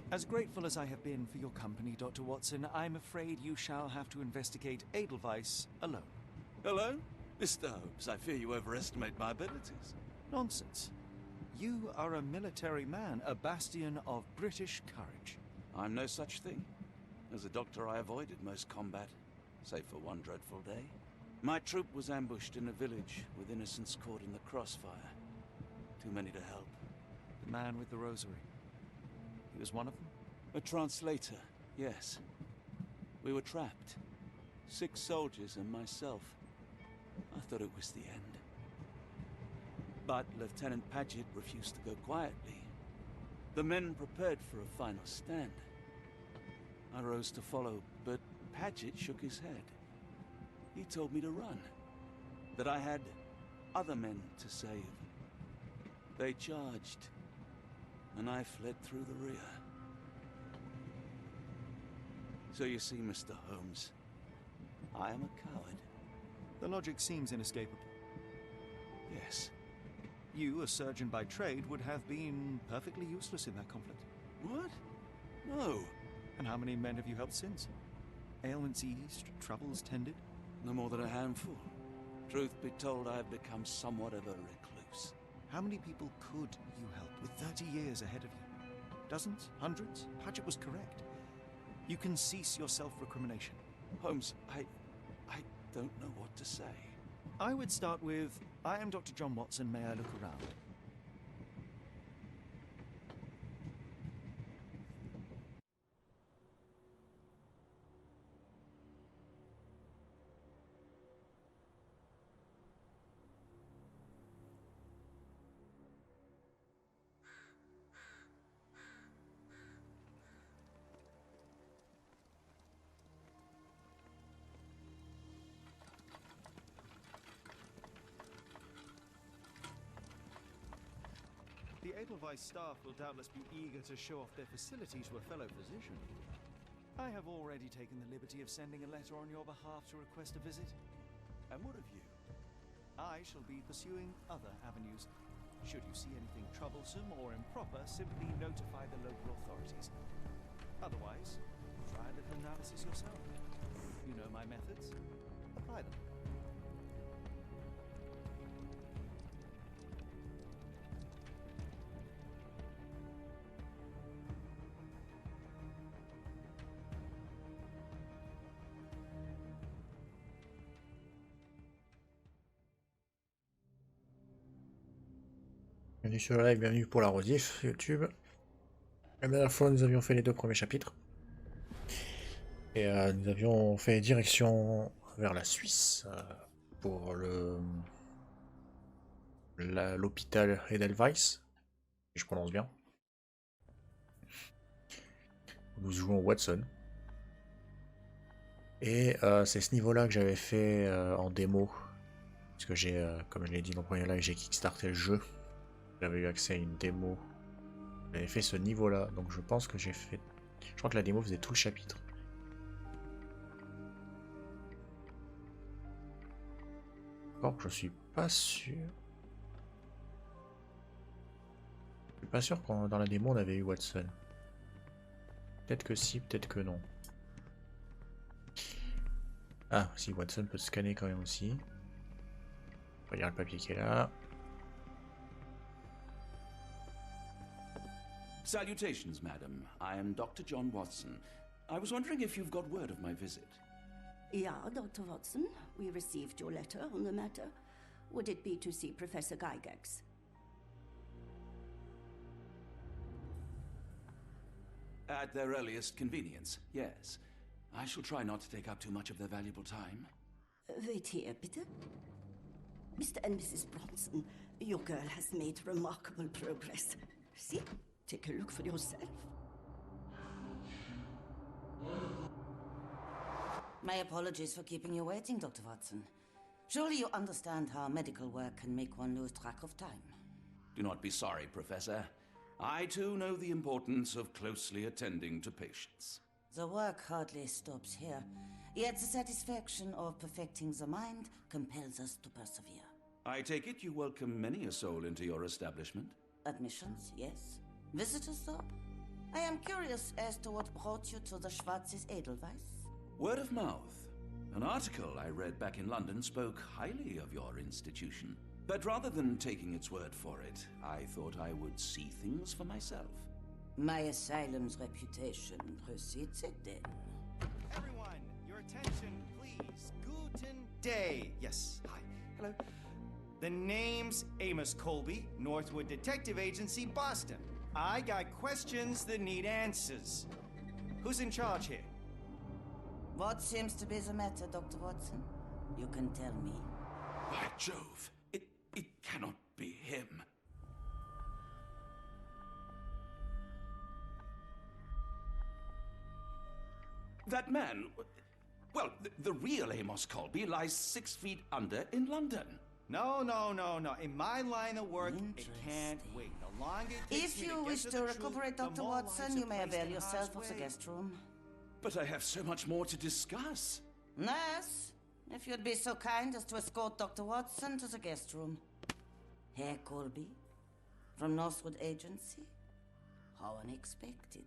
As grateful as I have been for your company, Dr. Watson, I'm afraid you shall have to investigate Edelweiss alone. Hello? Mr. Holmes, I fear you overestimate my abilities. Nonsense. You are a military man, a bastion of British courage. I'm no such thing. As a doctor, I avoided most combat, save for one dreadful day. My troop was ambushed in a village with innocents caught in the crossfire. Too many to help. The man with the rosary. He was one of them? A translator, yes. We were trapped. 6 soldiers and myself. I thought it was the end. But Lieutenant Paget refused to go quietly. The men prepared for a final stand. I rose to follow, but Paget shook his head. He told me to run. That I had other men to save. They charged, and I fled through the rear. So you see, Mr. Holmes, I am a coward. The logic seems inescapable. Yes. You, a surgeon by trade, would have been perfectly useless in that conflict. What? No. And how many men have you helped since? Ailments eased, troubles tended? No more than a handful. Truth be told, I have become somewhat of a recluse. How many people could you help with 30 years ahead of you? Dozens? Hundreds? Paget was correct. You can cease your self-recrimination. Holmes, I don't know what to say. I would start with, I am Dr. John Watson, may I look around? The Edelweiss staff will doubtless be eager to show off their facilities to a fellow physician. I have already taken the liberty of sending a letter on your behalf to request a visit. And what of you? I shall be pursuing other avenues. Should you see anything troublesome or improper, simply notify the local authorities. Otherwise, try a little analysis yourself. You know my methods. Apply them. Bienvenue sur le live, bienvenue pour la rediff YouTube. La dernière fois nous avions fait les 2 premiers chapitres. Et nous avions fait direction vers la Suisse pour l'hôpital Edelweiss, si je prononce bien. Nous jouons Watson. Et c'est ce niveau-là que j'avais fait en démo. Parce que j'ai, comme je l'ai dit dans le premier live, j'ai kickstarté le jeu. J'avais eu accès à une démo. J'avais fait ce niveau-là, donc je pense que j'ai fait... Je crois que la démo faisait tout le chapitre. Or, je suis pas sûr. Je suis pas sûr que dans la démo on avait eu Watson. Peut-être que si, peut-être que non. Ah, si, Watson peut scanner quand même aussi. On va lire le papier qui est là. Salutations, madam. I am Dr. John Watson. I was wondering if you've got word of my visit. Yeah, Dr. Watson. We received your letter on the matter. Would it be to see Professor Gygax? At their earliest convenience, yes. I shall try not to take up too much of their valuable time. Wait here, bitte. Mr. and Mrs. Bronson, your girl has made remarkable progress. See? Take a look for yourself. My apologies for keeping you waiting, Dr. Watson. Surely you understand how medical work can make one lose track of time. Do not be sorry, Professor. I too know the importance of closely attending to patients. The work hardly stops here, yet the satisfaction of perfecting the mind compels us to persevere. I take it you welcome many a soul into your establishment? Admissions, yes. Visitors, though? I am curious as to what brought you to the Schwarzes Edelweiss. Word of mouth. An article I read back in London spoke highly of your institution. But rather than taking its word for it, I thought I would see things for myself. My asylum's reputation precedes it then. Everyone, your attention, please. Guten Day. Yes, hi. Hello. The name's Amos Colby, Northwood Detective Agency, Boston. I got questions that need answers. Who's in charge here? What seems to be the matter, Dr. Watson? You can tell me. By Jove, it cannot be him. That man, well, the real Amos Colby lies 6 feet under in London. No. In my line of work, it can't wait. The longer it takes If me you to wish get to the recuperate, truth, the Dr. more Watson, lives you are may placed avail in yourself harm's of the way. guest room. But I have so much more to discuss. Nurse, if you'd be so kind as to escort Dr. Watson to the guest room. Herr Colby, from Northwood Agency? How unexpected.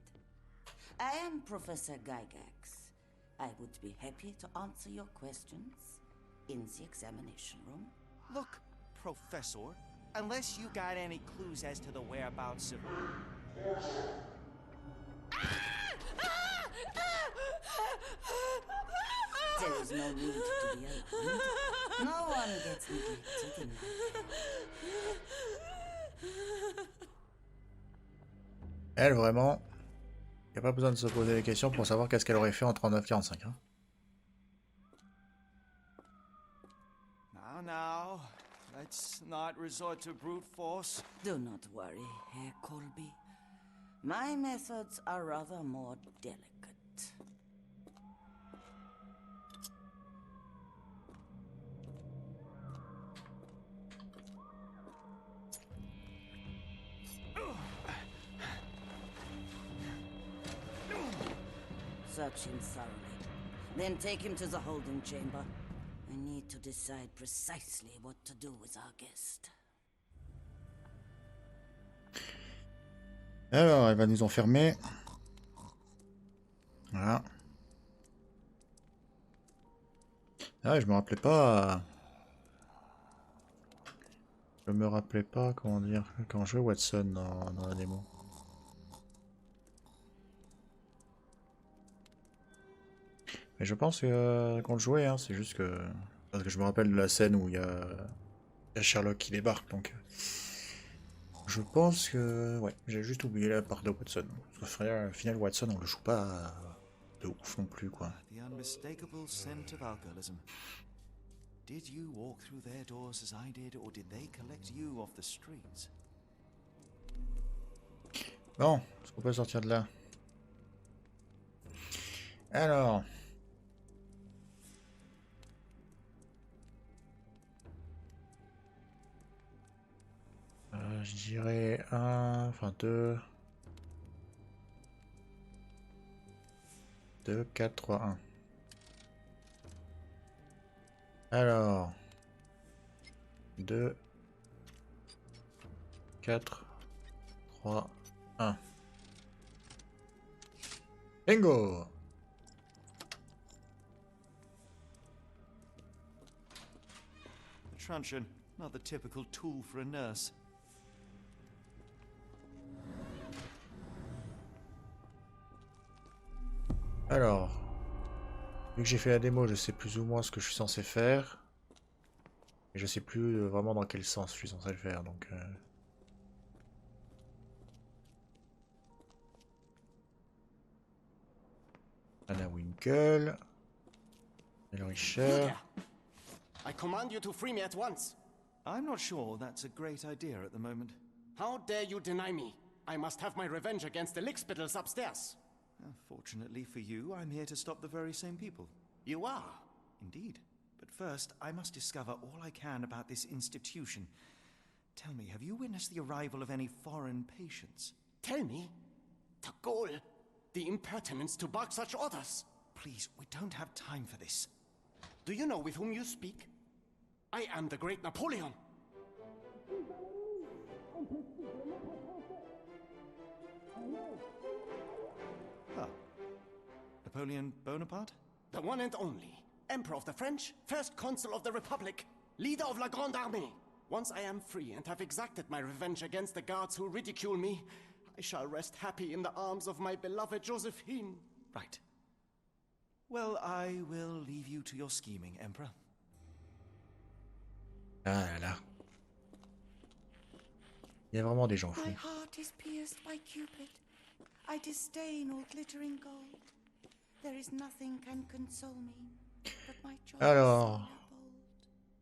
I am Professor Gygax. I would be happy to answer your questions in the examination room. Look, Professor, unless you got any clues as to the whereabouts of... There is no need to be alarmed. No one gets neglected in life. Elle, vraiment, il n'y a pas besoin de se poser des questions pour savoir qu'est-ce qu'elle aurait fait en 39-45. Hein. Now, let's not resort to brute force. Do not worry, Herr Colby. My methods are rather more delicate. Search him thoroughly. Then take him to the holding chamber. I need to decide precisely what to do with our guest. Alors, elle va nous enfermer. Voilà. Ah, je me rappelais pas. Je me rappelais pas, comment dire, quand je jouais Watson dans la démo. Mais je pense que qu'on le jouait, hein, c'est juste que... Parce que je me rappelle de la scène où il y a Sherlock qui débarque, donc... Je pense que... Ouais, j'ai juste oublié la part de Watson. Parce que au final, Watson, on le joue pas de ouf non plus, quoi. The unmistakable scent of alcoholism. Did you walk through their doors as I did, or did they collect you off the streets? Bon, est-ce qu'on peut sortir de là? Alors... je dirais 1, enfin 2, 4, 3, 1. Alors, 2, 4, 3, 1. Bingo! The truncheon, not the typical tool for a nurse. Alors, vu que j'ai fait la démo, je sais plus ou moins ce que je suis censé faire. Et je sais plus vraiment dans quel sens je suis censé le faire, donc... Anna Winkle... Richard... I command you to free me at once. I'm not sure that's a great idea at the moment. How dare you deny me? I must have my revenge against the lickspittles upstairs. Fortunately for you, I'm here to stop the very same people. You are? Indeed. But first, I must discover all I can about this institution. Tell me, have you witnessed the arrival of any foreign patients? Tell me? The goal, the impertinence to bark such orders. Please, we don't have time for this. Do you know with whom you speak? I am the great Napoleon. Napoleon Bonaparte? The one and only. Emperor of the French, first consul of the Republic, leader of la Grande Armée. Once I am free and have exacted my revenge against the guards who ridicule me, I shall rest happy in the arms of my beloved Josephine. Right. Well, I will leave you to your scheming, Emperor. Ah là là. Il y a vraiment des gens fous. My heart is pierced by Cupid. I disdain all glittering gold. There is nothing can console me but my joy. Alors,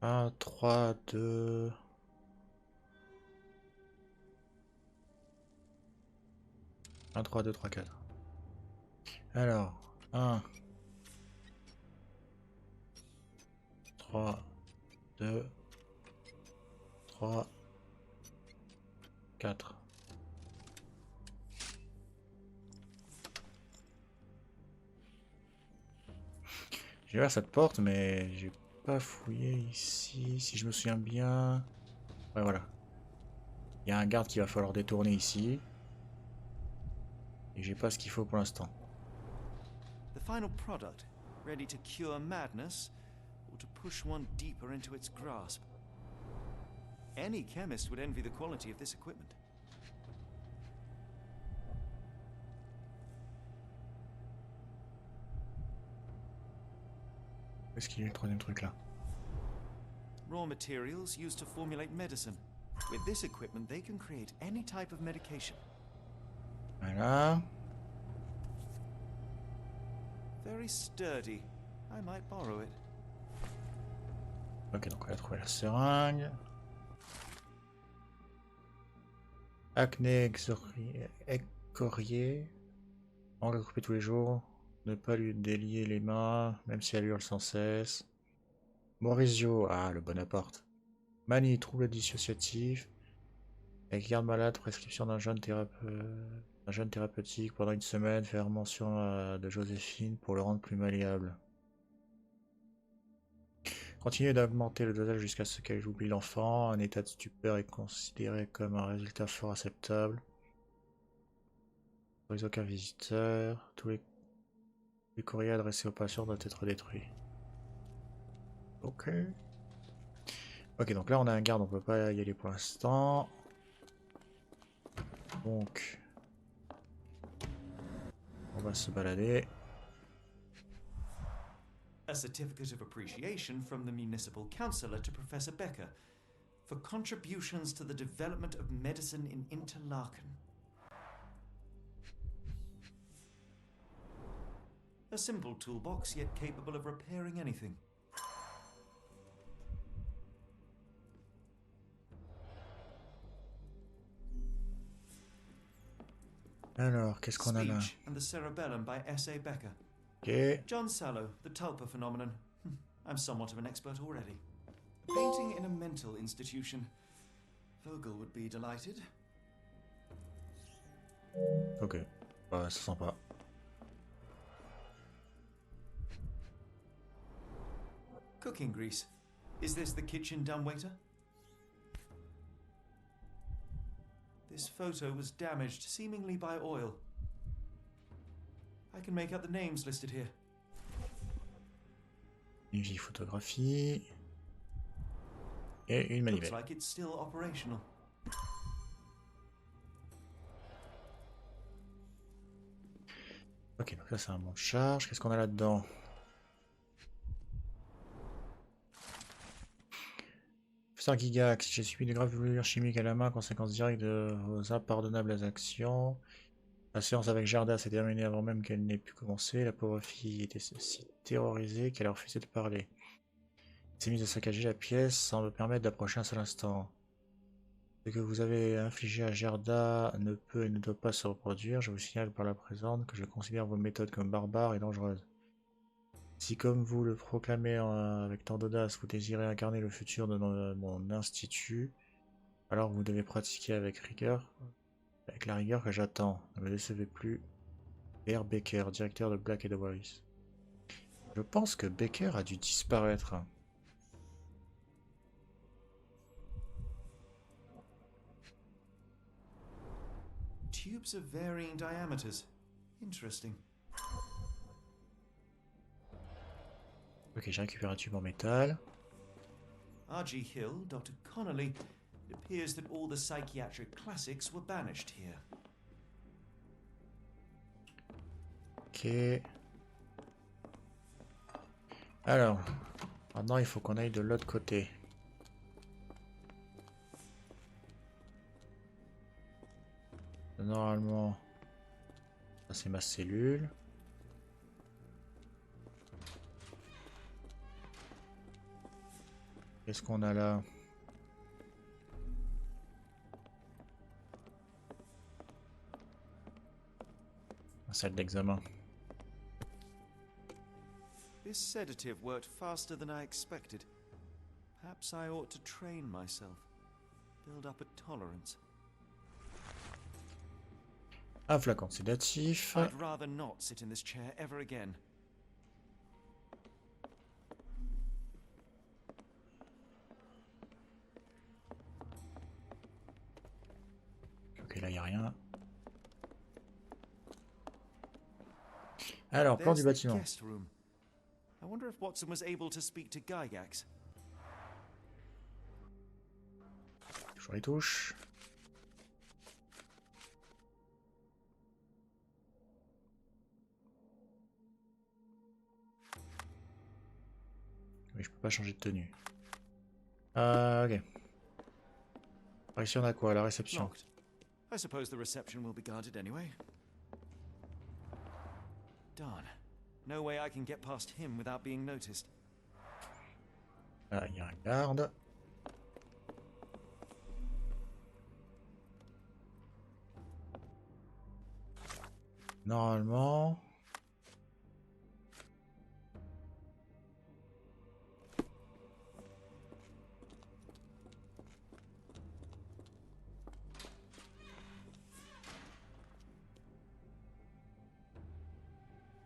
1, 3, 2... 1, 3, 2, 3, 4. Alors, 1, 3, 2, 3, 4. J'ai ouvert cette porte, mais j'ai pas fouillé ici, si je me souviens bien. Ouais, voilà. Il y a un garde qu'il va falloir détourner ici. Et j'ai pas ce qu'il faut pour l'instant. The final product, ready to cure madness, or to push one deeper into its grasp. Any chemist would envy the quality of this equipment. Qu'est-ce qu'il y a le troisième truc là? Raw materials used to formulate medicine. With this equipment, they can create any type of medication. Voilà. Very sturdy. I might borrow it. Ok, donc on a trouvé la seringue. Acné écorier. On va le couper tous les jours. Ne pas lui délier les mains, même si elle hurle sans cesse. Maurizio, ah le Bonaparte. Manie, trouble dissociatif. Avec garde malade, prescription d'un jeûne thérapeutique pendant une semaine. Faire mention de Joséphine pour le rendre plus malléable. Continuez d'augmenter le dosage jusqu'à ce qu'elle oublie l'enfant. Un état de stupeur est considéré comme un résultat fort acceptable. Pour aucun visiteur. Tous les courriers adressés aux patients doivent être détruits. Ok. Ok, donc là on a un garde, on peut pas y aller pour l'instant. Donc, on va se balader. A certificate of appreciation from the municipal councillor to Professor Becker for contributions to the development of medicine in Interlaken. A simple toolbox, yet capable of repairing anything. Alors, qu'est-ce qu'on a là? Speech and the Cerebellum by S.A. Becker. Ok. John Sallow, the Tulpa phenomenon. I'm somewhat of an expert already. A painting in a mental institution. Vogel would be delighted. Ok. Ouais, c'est sympa. Cooking grease. Is this the kitchen dumbwaiter? This photo was damaged, seemingly by oil. I can make out the names listed here. Une vieille photographie. Et une Looks manivelle. like it's still operational. Ok, donc là c'est un bon de charge. Qu'est-ce qu'on a là-dedans? Professeur Gigax, j'ai subi de graves brûlures chimiques à la main, conséquence directe de vos impardonnables actions. La séance avec Gerda s'est terminée avant même qu'elle n'ait pu commencer. La pauvre fille était si terrorisée qu'elle a refusé de parler. Elle s'est mise à saccager la pièce sans me permettre d'approcher un seul instant. Ce que vous avez infligé à Gerda ne peut et ne doit pas se reproduire. Je vous signale par la présente que je considère vos méthodes comme barbares et dangereuses. Si, comme vous le proclamez avec tant d'audace, vous désirez incarner le futur de mon institut, alors vous devez pratiquer avec rigueur, avec la rigueur que j'attends. Ne me décevez plus. R. Baker, directeur de Black & White. Je pense que Baker a dû disparaître. Tubes of varying diameters. Interesting. Ok, j'ai récupéré un tube en métal. R.G. Hill, Dr. Connolly, it appears that all the psychiatric classics were banished here. Ok. Alors, maintenant il faut qu'on aille de l'autre côté. Normalement, ça c'est ma cellule. Qu'est-ce qu'on a là? La salle d'examen. This sedative worked faster than I expected. Perhaps I ought to train myself. Build up a tolerance. Un flacon sédatif. I'd rather not sit in this chair ever again. Ok, là, il n'y a rien. Alors, plan du There's the bâtiment. guest room. I wonder if Watson was able to speak to Gygax. Toujours les touches. Mais je peux pas changer de tenue. Ok. Alors ici on a quoi? La réception. Locked. I suppose the reception will be guarded anyway. Darn. No way I can get past him without being noticed. Là, il y a un garde. Normalement...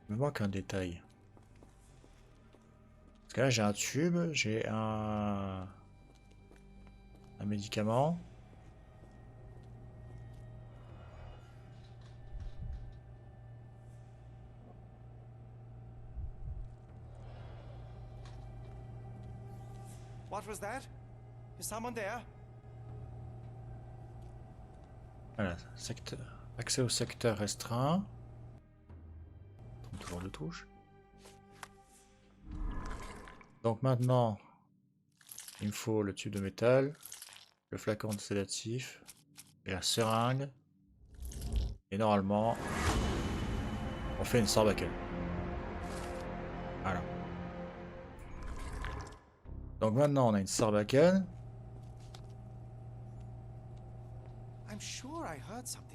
Il me manque un détail. Parce que là j'ai un tube, j'ai un médicament. What was that? Is someone there? Voilà, secteur. Accès au secteur restreint. Tour de touche. Donc maintenant, il me faut le tube de métal, le flacon de sédatif et la seringue. Et normalement, on fait une sarbacane. Voilà. Donc maintenant, on a une sarbacane. I'm sure I heard something.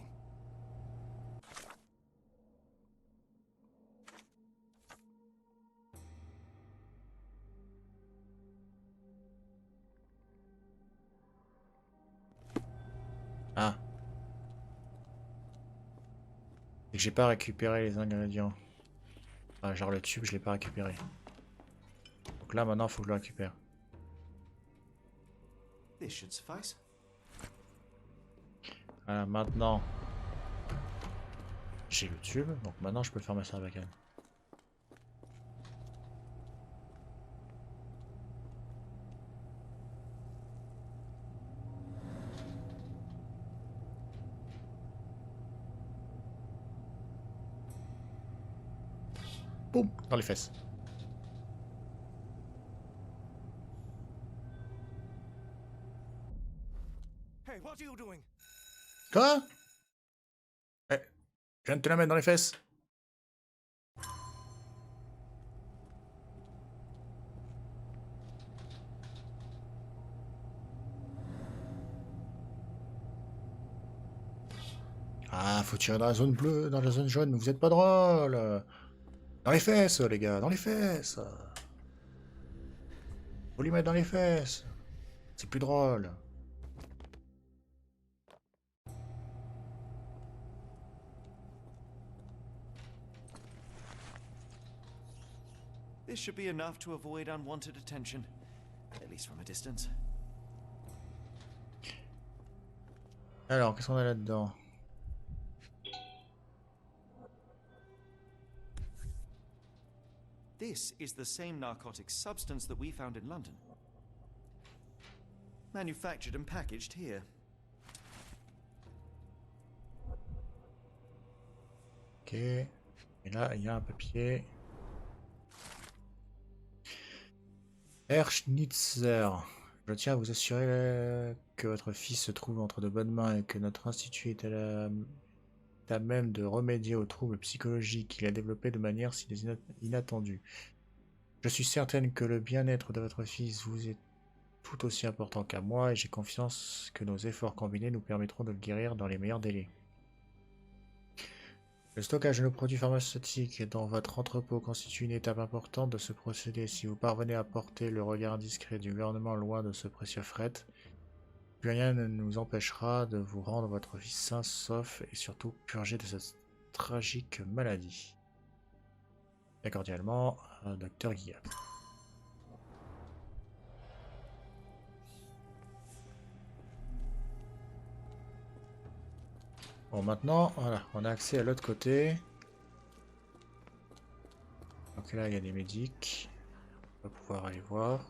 Ah. Et que j'ai pas récupéré les ingrédients. Ah, genre le tube, je l'ai pas récupéré. Donc là, maintenant, il faut que je le récupère. This should suffice. Voilà, maintenant, j'ai le tube. Donc maintenant, je peux faire ma sarbacane. Boum, dans les fesses. Hey, what are you doing? Quoi? Eh, je viens de te la mettre dans les fesses. Ah, faut tirer dans la zone bleue, dans la zone jaune, vous êtes pas drôle. Dans les fesses, les gars, dans les fesses. Faut lui mettre dans les fesses. C'est plus drôle. This should be enough to avoid unwanted attention, at least from a distance. Alors, qu'est-ce qu'on a là-dedans? This is the same narcotic substance that we found in London. Manufactured and packaged here. Ok. Et là, il y a un papier. Herr Schnitzer, je tiens à vous assurer que votre fils se trouve entre de bonnes mains et que notre institut est à même de remédier aux troubles psychologiques qu'il a développés de manière si inattendue. Je suis certaine que le bien-être de votre fils vous est tout aussi important qu'à moi et j'ai confiance que nos efforts combinés nous permettront de le guérir dans les meilleurs délais. Le stockage de nos produits pharmaceutiques dans votre entrepôt constitue une étape importante de ce procédé. Si vous parvenez à porter le regard discret du gouvernement loin de ce précieux fret, plus rien ne nous empêchera de vous rendre votre fils sain, sauf et surtout purgé de cette tragique maladie. Très cordialement, Dr Guillaume. Bon, maintenant, voilà, on a accès à l'autre côté. Donc là, il y a des médics. On va pouvoir aller voir.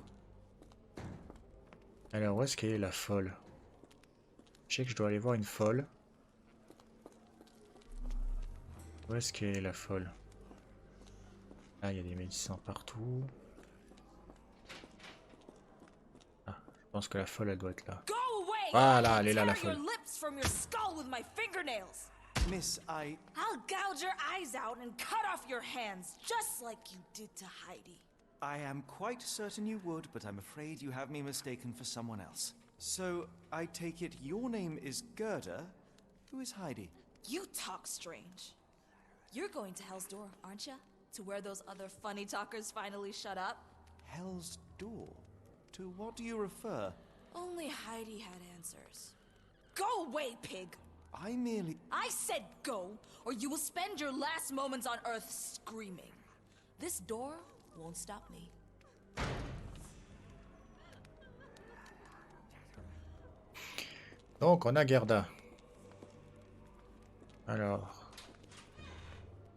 Alors, où est-ce qu'elle est la folle? Je sais que je dois aller voir une folle. Où est-ce qu'elle est la folle? Là, il y a des médecins partout. Ah, je pense que la folle, elle doit être là. Voilà, elle est là, la folle. Miss, I'll gouge your eyes out and cut off your hands, just like you did to Heidi. I am quite certain you would, but I'm afraid you have me mistaken for someone else. So, I take it your name is Gerda. Who is Heidi? You talk strange. You're going to Hell's Door, aren't you? To where those other funny talkers finally shut up? Hell's Door? To what do you refer? Only Heidi had answers. Go away, pig! I said go, or you will spend your last moments on Earth screaming. This door won't stop me. Donc, on a Gerda. Alors,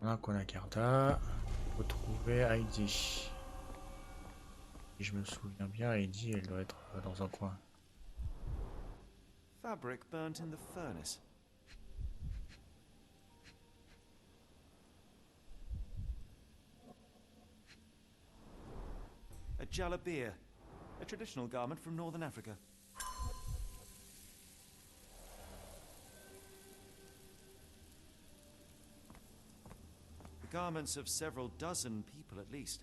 on a Gerda. Retrouver Heidi. Si je me souviens bien, Heidi, elle doit être dans un coin. Fabric burnt in the furnace. A jalabia, a traditional garment from northern Africa. The garments of several dozen people at least.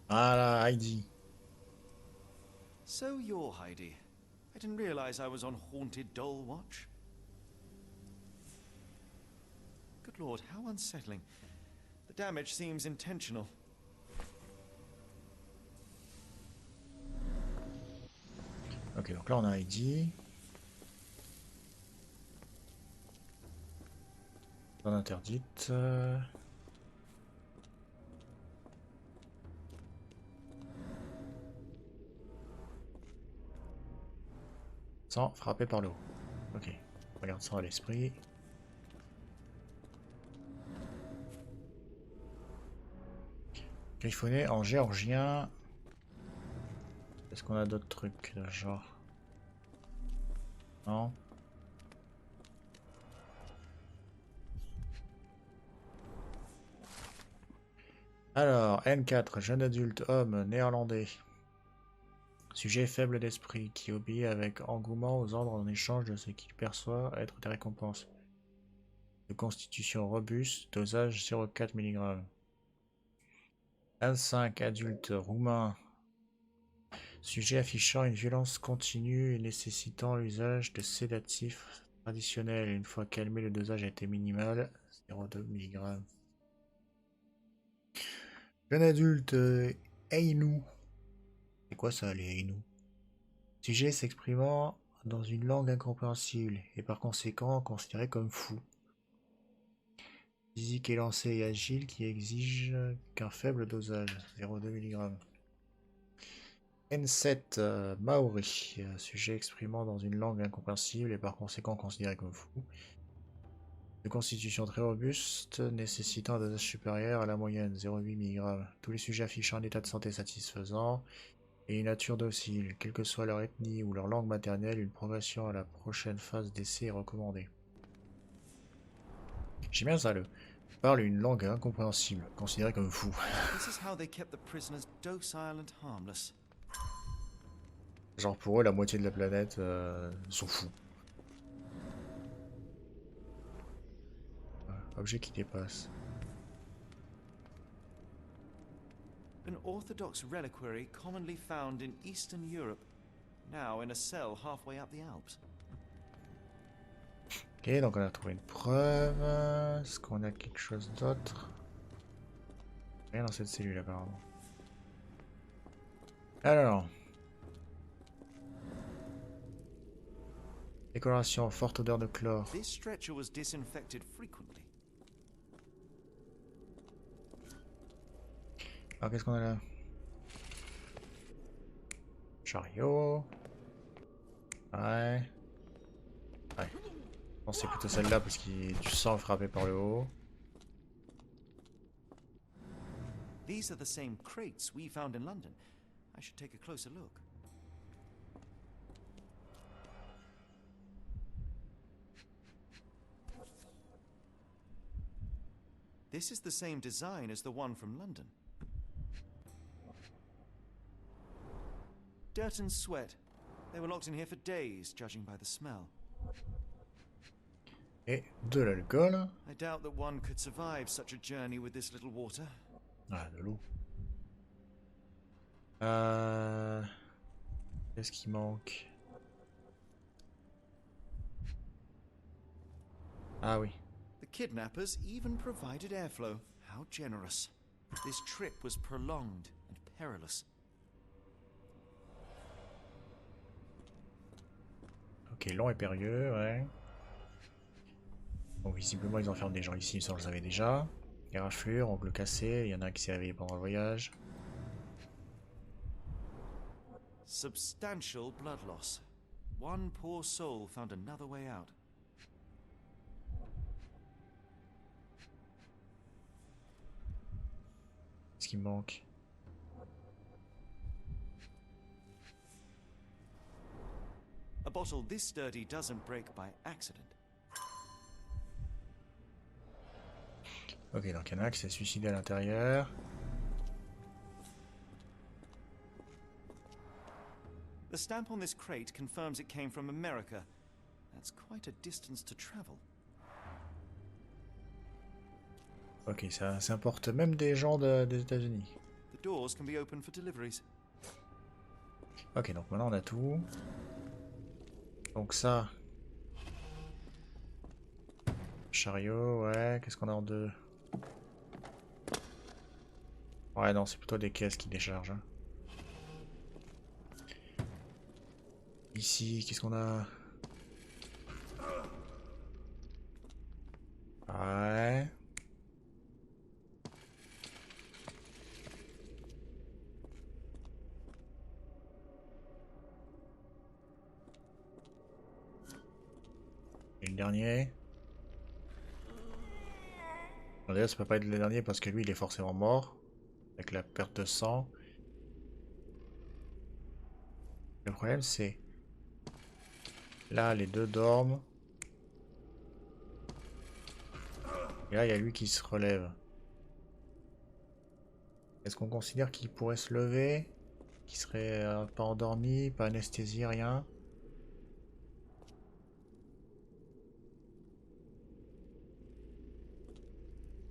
Voilà, Heidi. So you're Heidi. I didn't realize I was on haunted doll watch. Good lord, how unsettling. The damage seems intentional. Ok, donc là on a Heidi. Zone interdite. Sans frapper par le haut. Ok, regarde ça à l'esprit. Griffonné en géorgien. Est-ce qu'on a d'autres trucs de ce genre? Non. Alors, N4, jeune adulte, homme, néerlandais. Sujet faible d'esprit, qui obéit avec engouement aux ordres en échange de ce qu'il perçoit être des récompenses. De constitution robuste, dosage 0,4 mg. N5, adulte, roumain. Sujet affichant une violence continue et nécessitant l'usage de sédatifs traditionnels. Une fois calmé, le dosage a été minimal, 0,2 mg. Jeune adulte, Ainu. C'est quoi ça, les Ainu? Sujet s'exprimant dans une langue incompréhensible et par conséquent considéré comme fou. Physique élancé et agile qui exige qu'un faible dosage, 0,2 mg. N7, Maori. Sujet exprimant dans une langue incompréhensible et par conséquent considéré comme fou. De constitution très robuste, nécessitant un dosage supérieur à la moyenne, 0,8 mg. Tous les sujets affichant un état de santé satisfaisant et une nature docile, quelle que soit leur ethnie ou leur langue maternelle, une progression à la prochaine phase d'essai est recommandée. J'aime bien ça, le parle une langue incompréhensible, considérée comme fou. This is how they kept the prisoners docile and harmless. Genre pour eux, la moitié de la planète sont fous. Objet qui dépasse. An orthodox reliquary commonly found in Eastern Europe, now in a cell halfway up the Alps. Ok, donc on a trouvé une preuve. Est-ce qu'on a quelque chose d'autre? Rien dans cette cellule apparemment. Alors. Décoration, forte odeur de chlore. This stretcher was disinfected frequently. Alors qu'est-ce qu'on a là? Chariot. Ouais. Ouais. Je pense que c'est plutôt celle-là parce qu'il y a du sang frappé par le haut. These are the same crates we found in London. I should take a closer look. This is the same design as the one from London. Dirt and sweat. They were locked in here for days, judging by the smell. Et de l'alcool. I doubt that one could survive such a journey with this little water. Ah, de l'eau. Qu'est-ce qui manque? Ah oui. The kidnappers even provided airflow. How generous. This trip was prolonged and perilous. Ok, long et périlleux, ouais. Bon, visiblement, ils enferment des gens ici, ça on le savait déjà. Les raflures, ongles cassés, il y en a un qui s'est réveillé pendant le voyage. Substantial blood loss. One poor soul found another way out. Qu'est-ce qui me manque? A bottle this sturdy doesn't break by accident. Ok, donc il y en a un qui s'est suicidé à l'intérieur. The stamp on this crate confirms it came from America. That's quite a distance to travel. Ok, ça importe même des gens des États-Unis. The doors can be opened for deliveries. Ok, donc maintenant on a tout. Donc ça. Chariot, ouais. Qu'est-ce qu'on a en deux? Ouais, non, c'est plutôt des caisses qui déchargent. Hein. Ici, qu'est-ce qu'on a? Ouais. Et le dernier? Bon, d'ailleurs, ça peut pas être le dernier parce que lui, il est forcément mort. Avec la perte de sang. Le problème, c'est... Là, les deux dorment. Et là, il y a lui qui se relève. Est-ce qu'on considère qu'il pourrait se lever? Qu'il serait pas endormi, pas anesthésié, rien?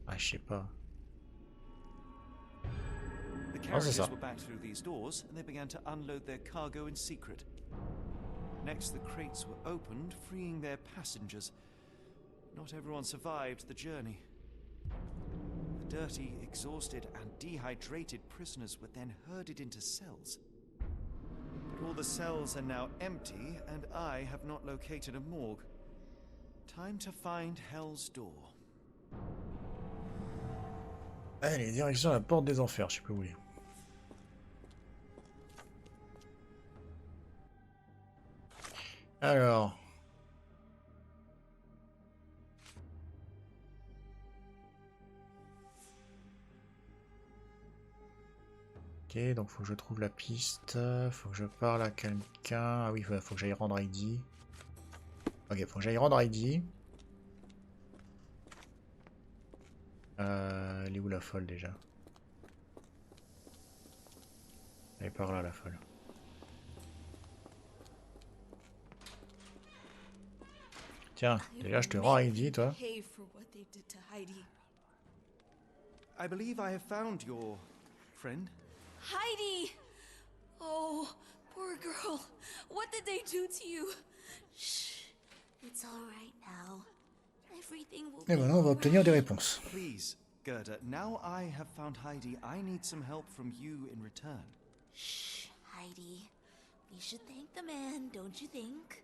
Ah, je sais pas. The Oh, c'est carriages ça. were back through these doors, and they began to unload their cargo in secret. Next, the crates were opened, freeing their passengers. Not everyone survived the journey. The dirty, exhausted, and dehydrated prisoners were then herded into cells. But all the cells are now empty, and I have not located a morgue. Time to find Hell's Door. Allez, direction la porte des enfers, je sais plus où il est. Alors. Ok, donc faut que je trouve la piste, faut que je parle à quelqu'un. Ah oui, faut que j'aille rendre Heidi. Ok, faut que j'aille rendre Heidi. Elle est où la folle déjà? Elle est par là la folle. Tiens, déjà je te rends Heidi toi. Pay for what they did to Heidi. I believe I have found your friend. Heidi! Oh, poor girl. What did they do to you? Shh. It's all right now. Everything will Et be voilà, on va obtenir des réponses. Please, Gerda, now I have found Heidi, I need some help from you in return. Shh, Heidi. We should thank the man, don't you think?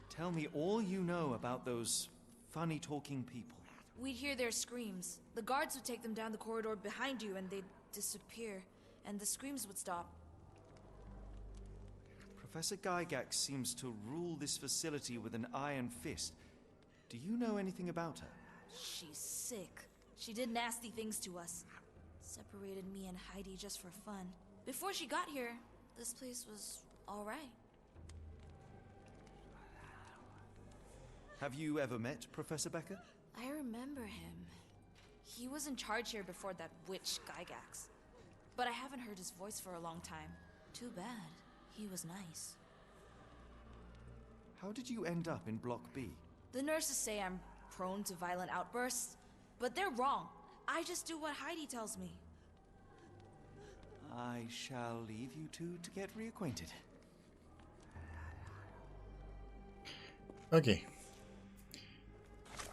Tell me all you know about those funny-talking people. We'd hear their screams. The guards would take them down the corridor behind you and they'd disappear. And the screams would stop. Professor Gygax seems to rule this facility with an iron fist. Do you know anything about her? She's sick. She did nasty things to us. Separated me and Heidi just for fun. Before she got here, this place was all right. Have you ever met Professor Becker? I remember him. He was in charge here before that witch Gygax. But I haven't heard his voice for a long time. Too bad. He was nice. How did you end up in Block B? The nurses say I'm prone to violent outbursts, but they're wrong. I just do what Heidi tells me. I shall leave you two to get reacquainted. Ok.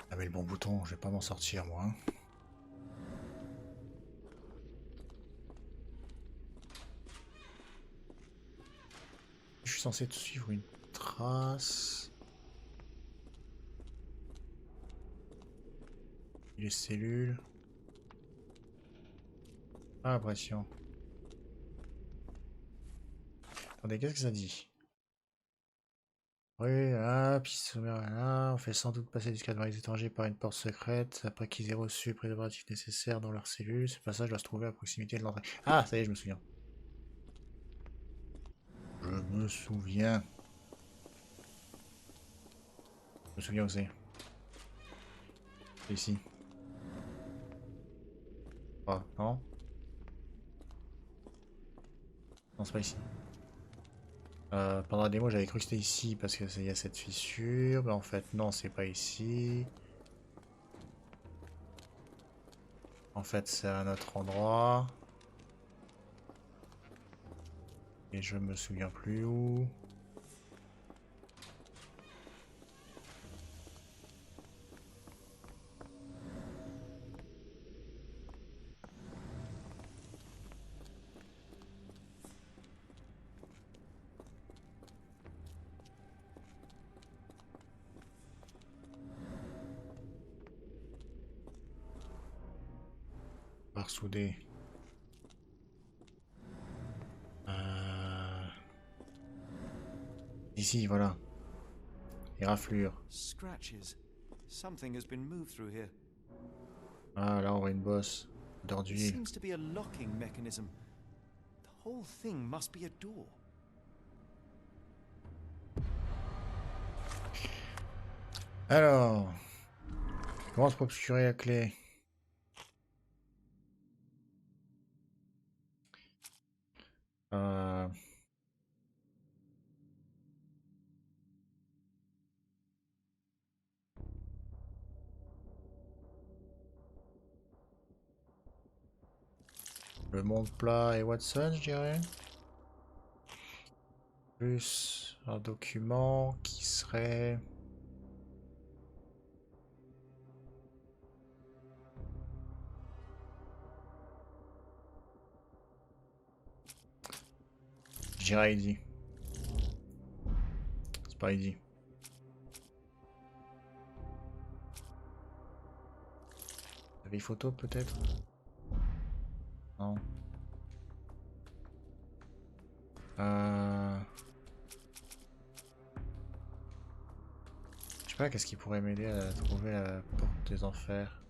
Ah mais le bon bouton, je vais pas m'en sortir moi. Hein. Je suis censé te suivre une trace. Les cellules. Ah, impression. Attendez, qu'est-ce que ça dit? Oui, là, piste sommaire, là. On fait sans doute passer du cadre des étrangers par une porte secrète après qu'ils aient reçu les préservatifs nécessaires dans leurs cellules. Ce passage doit se trouver à proximité de l'entrée. Ah, ça y est, je me souviens. Je me souviens. Je me souviens où c'est. C'est ici. Ah, non. Non, c'est pas ici. Pendant la démo, j'avais cru que c'était ici parce qu'il y a cette fissure. Mais en fait, non, c'est pas ici. En fait, c'est à un autre endroit. Et je me souviens plus où. Par souder. Ici, voilà. Les raflures. Scratches. Something has been moved through here. Ah, là, on voit une bosse It d'orduile. seems to be a locking mechanism. The whole thing must be a door. Alors, comment se procurer la clé? Le monde plat et Watson, je dirais. Plus un document qui serait... Je dirais Heidi. C'est pas Heidi. La vieille photo peut-être? Non. Je sais pas, qu'est-ce qui pourrait m'aider à trouver la porte des enfers?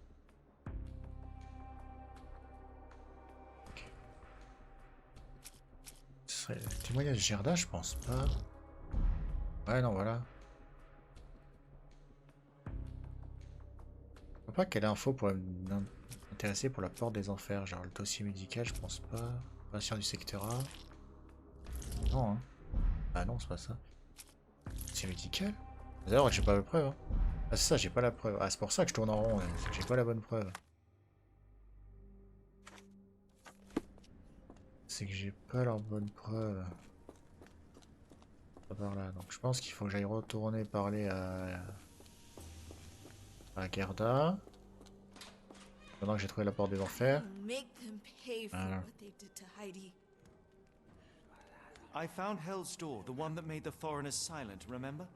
témoignage Gerda, je pense pas. Ouais, non, voilà. Je vois pas quelle info pourrait m'intéresser pour la porte des enfers. Genre le dossier médical, je pense pas. Patient du secteur A. Non, hein. Ah non, c'est pas ça. Dossier médical? D'ailleurs, j'ai pas la preuve. Hein. Ah, c'est ça, j'ai pas la preuve. Ah, c'est pour ça que je tourne en rond. C'est que j'ai pas la bonne preuve. C'est que j'ai pas leur bonne preuve. Pas par là. Donc je pense qu'il faut que j'aille retourner parler à Gerda. Pendant que j'ai trouvé la porte des enfers. Make them pay for Voilà. what they did to Heidi. I found Hell's Door, the one that made the foreigners silent, remember?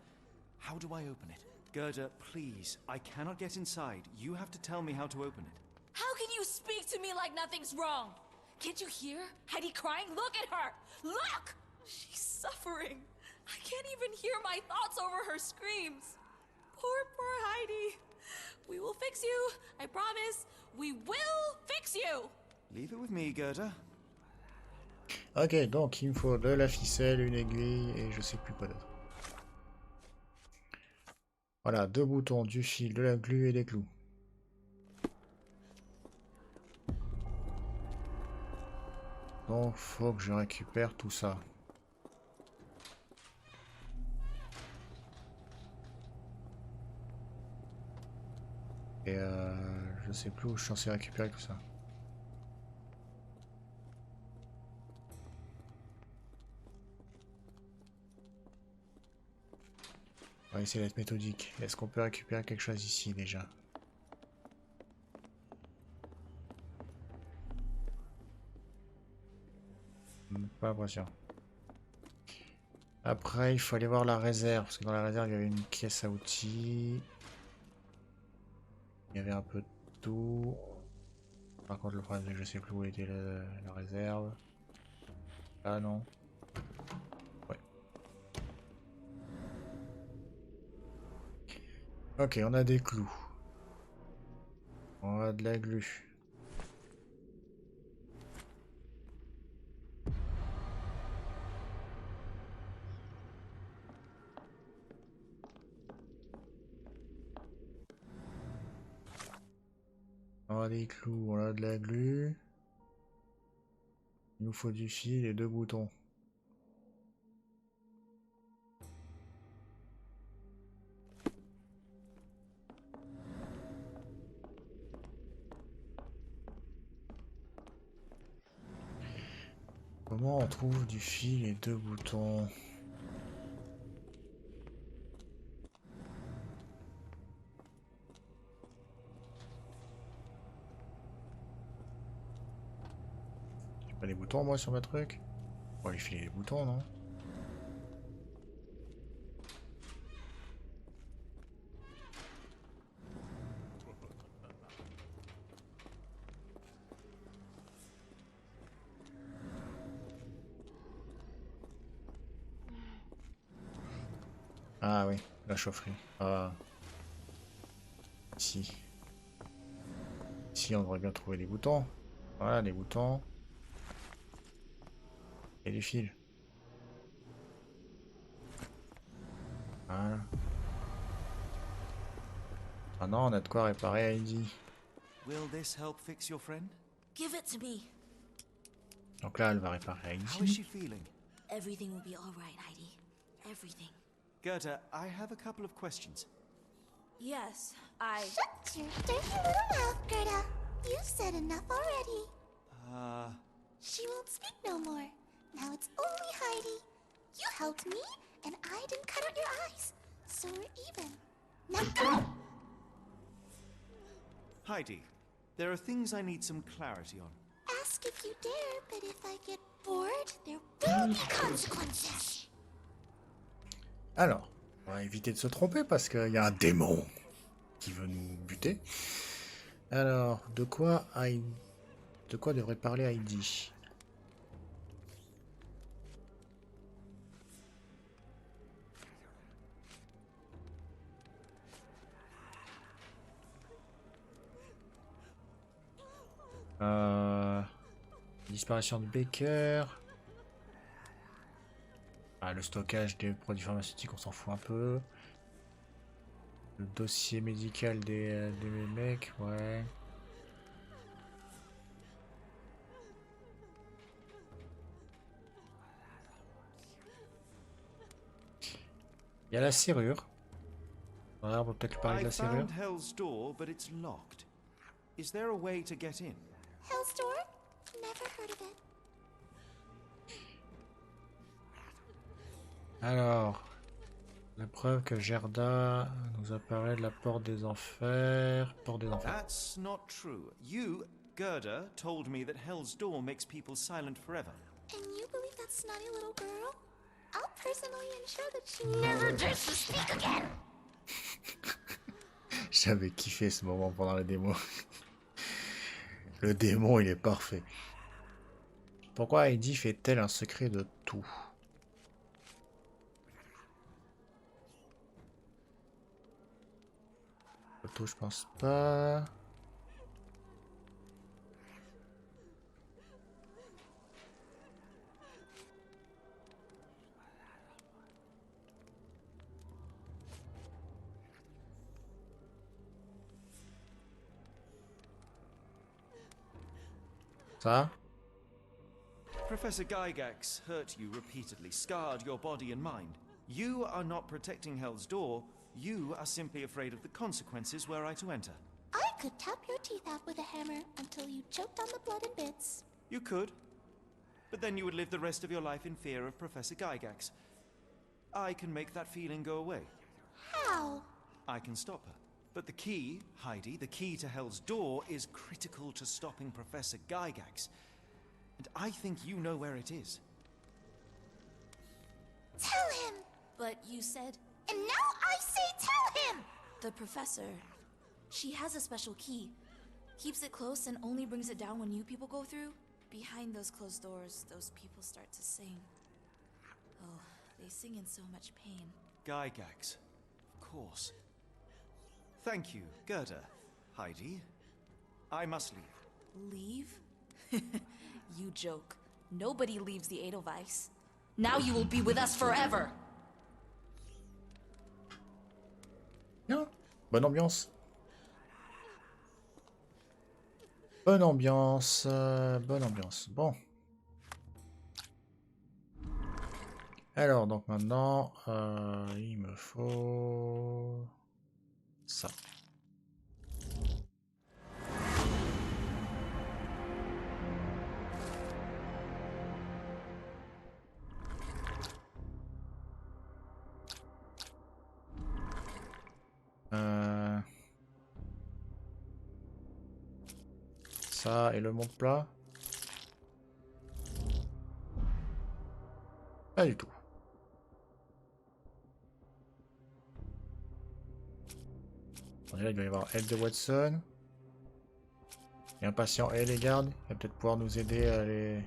How do I open it? Gerda, please, I cannot get inside. You have to tell me how to open it. How can you speak to me like nothing's wrong? Can't you hear Heidi crying? Look at her! Look! She's suffering. I can't even hear my thoughts over her screams. Poor Heidi. We will fix you. I promise. We will fix you. Leave it with me, Gerda. Ok, donc il me faut de la ficelle, une aiguille et je sais plus quoi d'autre. Voilà, 2 boutons, du fil, de la glu et des clous. Donc faut que je récupère tout ça. Et je sais plus où je suis censé récupérer tout ça. On va essayer d'être méthodique. Est-ce qu'on peut récupérer quelque chose ici déjà? Pas l'impression. Après, il faut aller voir la réserve, parce que dans la réserve, il y avait une caisse à outils. Il y avait un peu de tout. Par contre, le problème, c'est que je sais plus où était la réserve. Ah non. Ouais. Ok, on a des clous. On a de la glu. On a des clous, on a de la glu. Il nous faut du fil et 2 boutons. Comment on trouve du fil et 2 boutons? J'ai pas les boutons moi sur ma truc? On va lui filer les boutons, non? Ah oui, la chaufferie. Ah. Ici. Ici, on devrait bien trouver les boutons. Voilà, les boutons. Et du fil. Voilà. Maintenant, on a de quoi réparer Heidi. Will this help fix your friend? Give it to me. Donc là, elle va réparer How is she Heidi. feeling? Everything will be all right, Heidi. Everything. Gerda, I have a couple of questions. Yes, I... Shut your dirty little mouth, Gerda. You've said enough already. She won't speak no more. Now it's only Heidi. You helped me, and I didn't cut out your eyes. So we're even. Now go! Heidi, there are things I need some clarity on. Ask if you dare, but if I get bored, there will be consequences. Alors, on va éviter de se tromper parce qu'il y a un démon qui veut nous buter. Alors, de quoi devrait parler Heidi? Disparition de Baker. Ah, le stockage des produits pharmaceutiques, on s'en fout un peu. Le dossier médical des mecs, ouais. Il y a la serrure. Voilà, on va peut-être parler de la serrure. I found Hell's Door, but it's locked. Is there a way to get in? Hell's Door? Never heard of it. Alors, la preuve que Gerda nous apparaît de la porte des enfers. Porte des enfers. That's not true. You, Gerda, told me that Hell's Door makes people silent forever. And you believe that snotty little girl? I'll personally ensure that she never dares to speak again. J'avais kiffé ce moment pendant la démo. Le démon, il est parfait. Pourquoi Heidi fait-elle un secret de tout? Photo, je pense pas. Ça? Professor Gygax hurt you repeatedly, scarred your body and mind. You are not protecting Hell's Door. You are simply afraid of the consequences were I to enter. I could tap your teeth out with a hammer until you choked on the blood and bits. You could. But then you would live the rest of your life in fear of Professor Gygax. I can make that feeling go away. How? I can stop her. But the key, Heidi, the key to Hell's Door is critical to stopping Professor Gygax. And I think you know where it is. Tell him! But you said And now I say tell him! the professor. She has a special key. Keeps it close and only brings it down when new people go through. Behind those closed doors, those people start to sing. Oh, they sing in so much pain. Gygax, of course. Thank you, Gerda. Heidi, I must leave. Leave? You joke. Nobody leaves the Edelweiss. Now you will be with us forever! Bien. Bonne ambiance. Bonne ambiance. Bonne ambiance. Bon. Alors, donc maintenant, il me faut ça. Ça et le monde plat. Pas du tout. Là, il doit y avoir elle de Watson. Et un patient et les gardes. Il va peut-être pouvoir nous aider à les...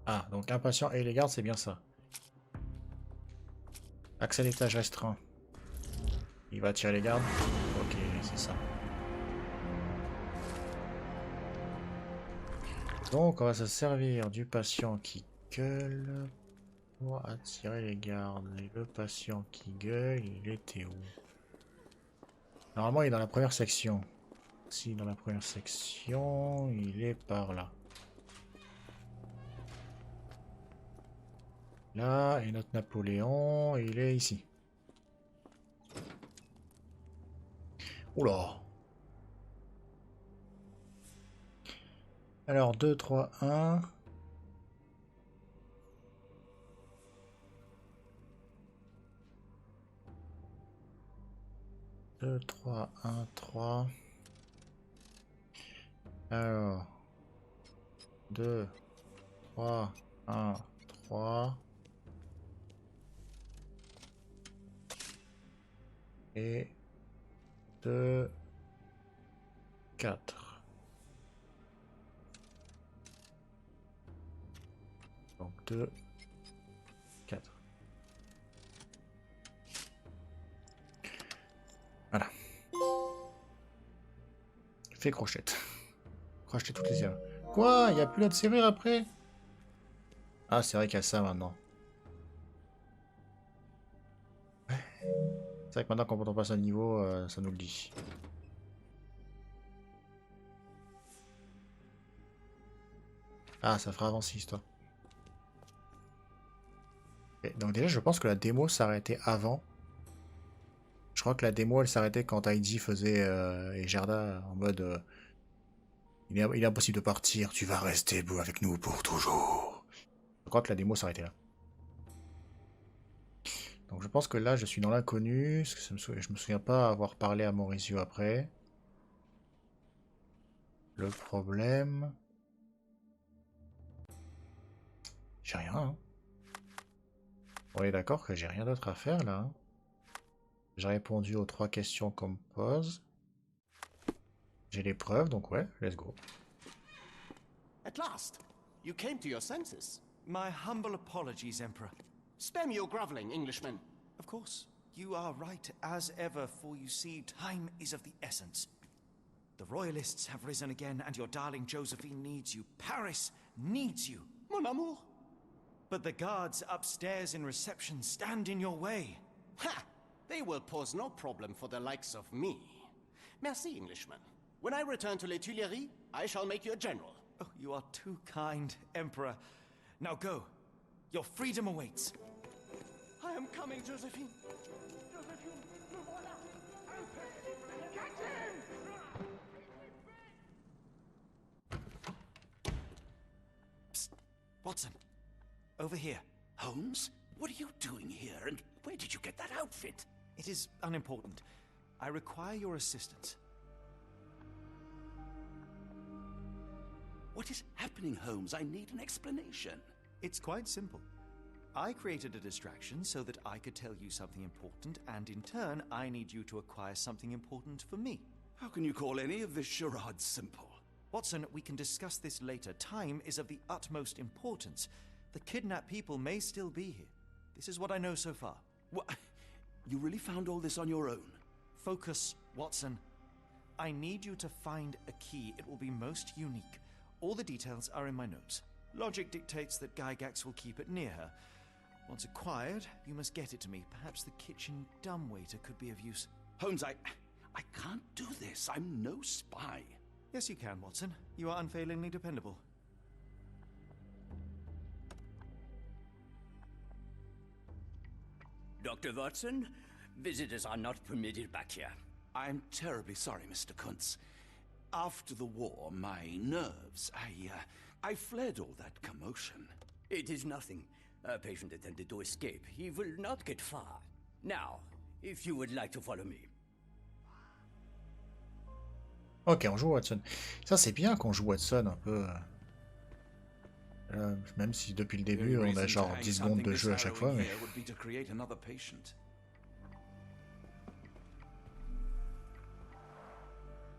Ah, donc un patient et les gardes, c'est bien ça. Accès à l'étage restreint. Il va tirer les gardes. Ok, c'est ça. Donc on va se servir du patient qui gueule pour attirer les gardes. Et le patient qui gueule, il était où? Normalement il est dans la première section. Si dans la première section, il est par là. Là, et notre Napoléon, il est ici. Oula! Alors, 2, 3, 1. Deux, 3, 1, 3. Alors, 2, 3, 1, 3. Et 2, 4. Donc 2, 4. Voilà. Fais crochette. Crocheter toutes les serrures. Quoi? Il n'y a plus là de serrure après? Ah, c'est vrai qu'il y a ça maintenant. C'est vrai que maintenant quand on passe un niveau, ça nous le dit. Ah, ça fera avancer l'histoire. Donc déjà, je pense que la démo s'arrêtait avant. Je crois que la démo, elle s'arrêtait quand Heidi faisait et Gerda en mode il est impossible de partir, tu vas rester avec nous pour toujours. Je crois que la démo s'arrêtait là. Donc je pense que là, je suis dans l'inconnu, parce que je me souviens pas avoir parlé à Maurizio après. Le problème... J'ai rien, hein. On est d'accord que j'ai rien d'autre à faire, là. Hein. J'ai répondu aux 3 questions qu'on me pose. J'ai les preuves, donc ouais, let's go. At last, you came to your senses. My humble apologies, Emperor. Spare me your groveling, Englishman. Of course, you are right as ever, for you see, time is of the essence. The royalists have risen again, and your darling Josephine needs you. Paris needs you. Mon amour. But the guards upstairs in reception stand in your way. Ha! They will pose no problem for the likes of me. Merci, Englishman. When I return to Les Tuileries, I shall make you a general. Oh, you are too kind, Emperor. Now go. Your freedom awaits. I am coming, Josephine. Josephine, le voilà. Catch him! Psst. Watson. Over here. Holmes? What are you doing here, and where did you get that outfit? It is unimportant. I require your assistance. What is happening, Holmes? I need an explanation. It's quite simple. I created a distraction so that I could tell you something important, and in turn, I need you to acquire something important for me. How can you call any of this charade simple? Watson, we can discuss this later. Time is of the utmost importance. The kidnapped people may still be here. This is what I know so far. What? You really found all this on your own? Focus, Watson. I need you to find a key. It will be most unique. All the details are in my notes. Logic dictates that Gygax will keep it near her. Once acquired, you must get it to me. Perhaps the kitchen dumbwaiter could be of use. Holmes, I can't do this. I'm no spy. Yes, you can, Watson. You are unfailingly dependable. Dr. Watson, visitors are not permitted back here. I'm terribly sorry, Mr. Kuntz. After the war, my nerves, I fled all that commotion. It is nothing. A patient attempted to escape. He will not get far. Now, if you would like to follow me. Ok, on joue Watson. Ça c'est bien qu'on joue Watson un peu. Même si depuis le début on a genre 10 secondes de jeu à chaque fois. Mais...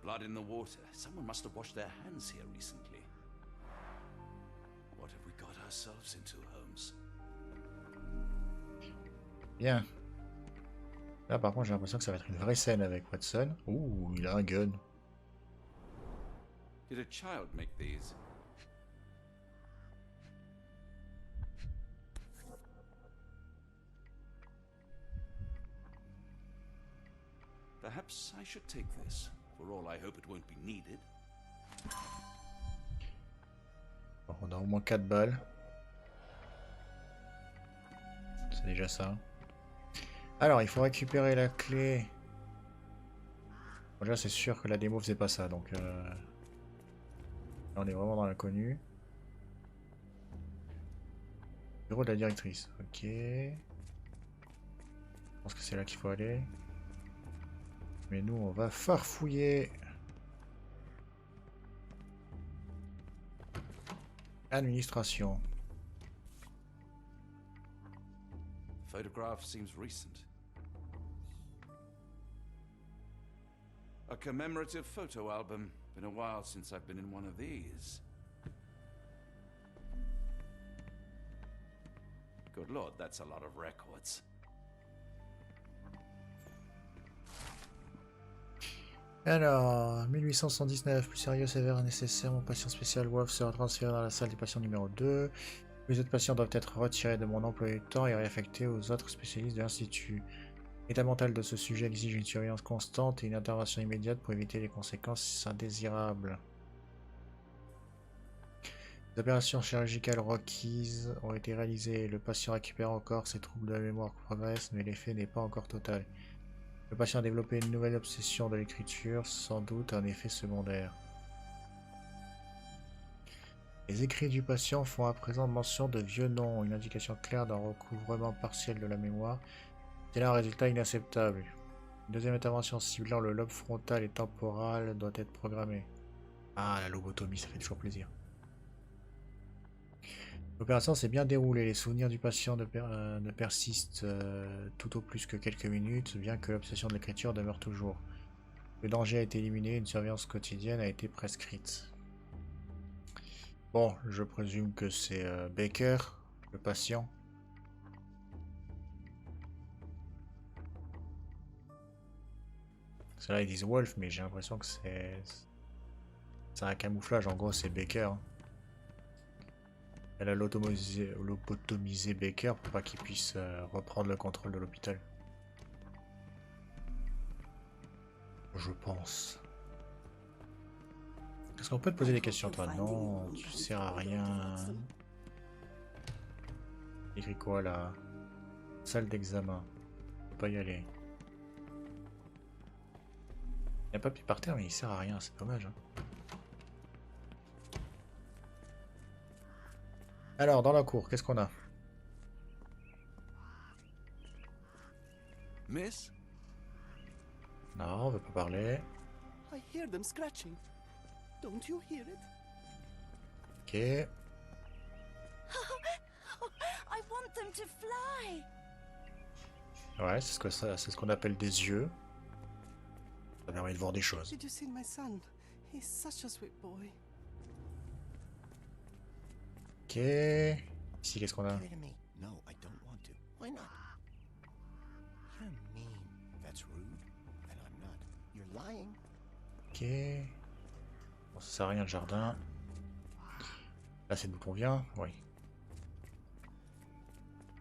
Blood in the water. Someone must have washed their hands here recently. What have we got ourselves into, Holmes? Bien. Là par contre j'ai l'impression que ça va être une vraie scène avec Watson. Ouh, il a un gun. Did a child make these? Perhaps I should take this. For all I hope it won't be needed. Bon, on a au moins 4 balles. C'est déjà ça. Alors, il faut récupérer la clé. Bon, déjà, c'est sûr que la démo faisait pas ça, donc... Là, on est vraiment dans l'inconnu. Bureau de la directrice, ok. Je pense que c'est là qu'il faut aller. Mais nous, on va farfouiller. Administration. Photograph seems recent. A commemorative photo album. Been a while since I've been in one of these. Good lord, that's a lot of records. Alors, 1879, plus sérieux, sévère, nécessaire, mon patient spécial WAF sera transféré dans la salle des patients numéro 2. Les autres patients doivent être retirés de mon emploi du temps et réaffectés aux autres spécialistes de l'Institut. L'état mental de ce sujet exige une surveillance constante et une intervention immédiate pour éviter les conséquences indésirables. Les opérations chirurgicales requises ont été réalisées. Le patient récupère encore ses troubles de la mémoire progressent, mais l'effet n'est pas encore total. Le patient a développé une nouvelle obsession de l'écriture, sans doute un effet secondaire. Les écrits du patient font à présent mention de vieux noms, une indication claire d'un recouvrement partiel de la mémoire. C'est là un résultat inacceptable. Une deuxième intervention ciblant le lobe frontal et temporal doit être programmée. Ah, la lobotomie, ça fait toujours plaisir. L'opération s'est bien déroulée. Les souvenirs du patient ne persistent tout au plus que quelques minutes, bien que l'obsession de l'écriture demeure toujours. Le danger a été éliminé, une surveillance quotidienne a été prescrite. Bon, je présume que c'est Baker, le patient. C'est là ils disent Wolf, mais j'ai l'impression que c'est un camouflage. En gros, c'est Baker. Hein. Elle a lobotomisé Baker pour pas qu'il puisse reprendre le contrôle de l'hôpital. Je pense. Est-ce qu'on peut te poser des questions, toi? Non, tu sers à rien. Écrit quoi là? Salle d'examen. Faut pas y aller. Il y a un papier par terre, mais il sert à rien, c'est dommage. Hein. Alors, dans la cour, qu'est-ce qu'on a? Miss? Non, on veut pas parler. I hear them scratching. Don't you hear it? Ok. I want them to fly. Ouais, c'est ce qu'on appelle des yeux. Ça permet de voir des choses. Did you see my son? He's such a sweet boy. Ok. Ici, qu'est-ce qu'on a? Give it to me. No, I don't want to. Why not? You're mean. That's rude. And I'm not. You're lying. Ok. Bon, ça sert à rien le jardin. Là, c'est d'où on vient. Oui.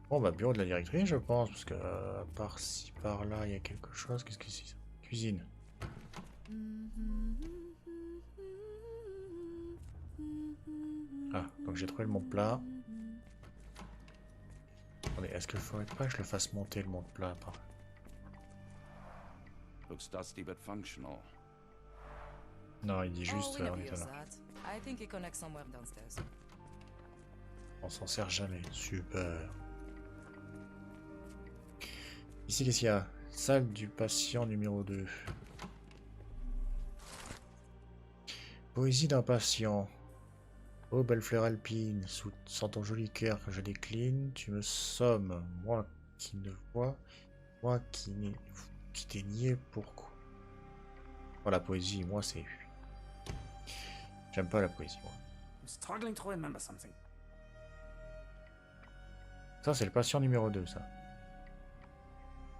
Bon, bah, bureau de la directrice, je pense. Parce que, par ci, par là, il y a quelque chose. Qu'est-ce que c'est ça? Cuisine. Ah, donc j'ai trouvé le monde plat. Attendez, est-ce qu'il faudrait pas que je le fasse monter le monde plat par... Looks dusty but functional. Non, il dit juste on est là. I think it connects somewhere downstairs. On s'en sert jamais. Super. Ici, qu'est-ce qu'il y a? Salle du patient numéro 2. Poésie d'un patient. Oh, belle fleur alpine, sans ton joli cœur que je décline, tu me sommes, moi qui ne vois, moi qui t'ai nié pourquoi. Oh, la poésie, moi c'est... J'aime pas la poésie, moi. Struggling to remember something. Ça, c'est le patient numéro 2, ça.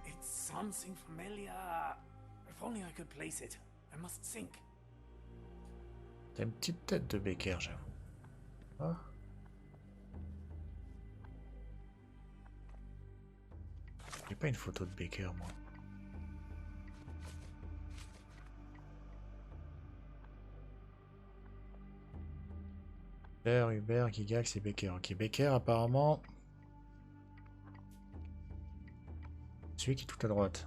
It's something familiar. If only I could place it. I must think. T'as une petite tête de Baker, j'avoue. Ah. J'ai pas une photo de Baker, moi. Hubert, Gigax et Baker. Ok, Baker, apparemment... Celui qui est tout à droite.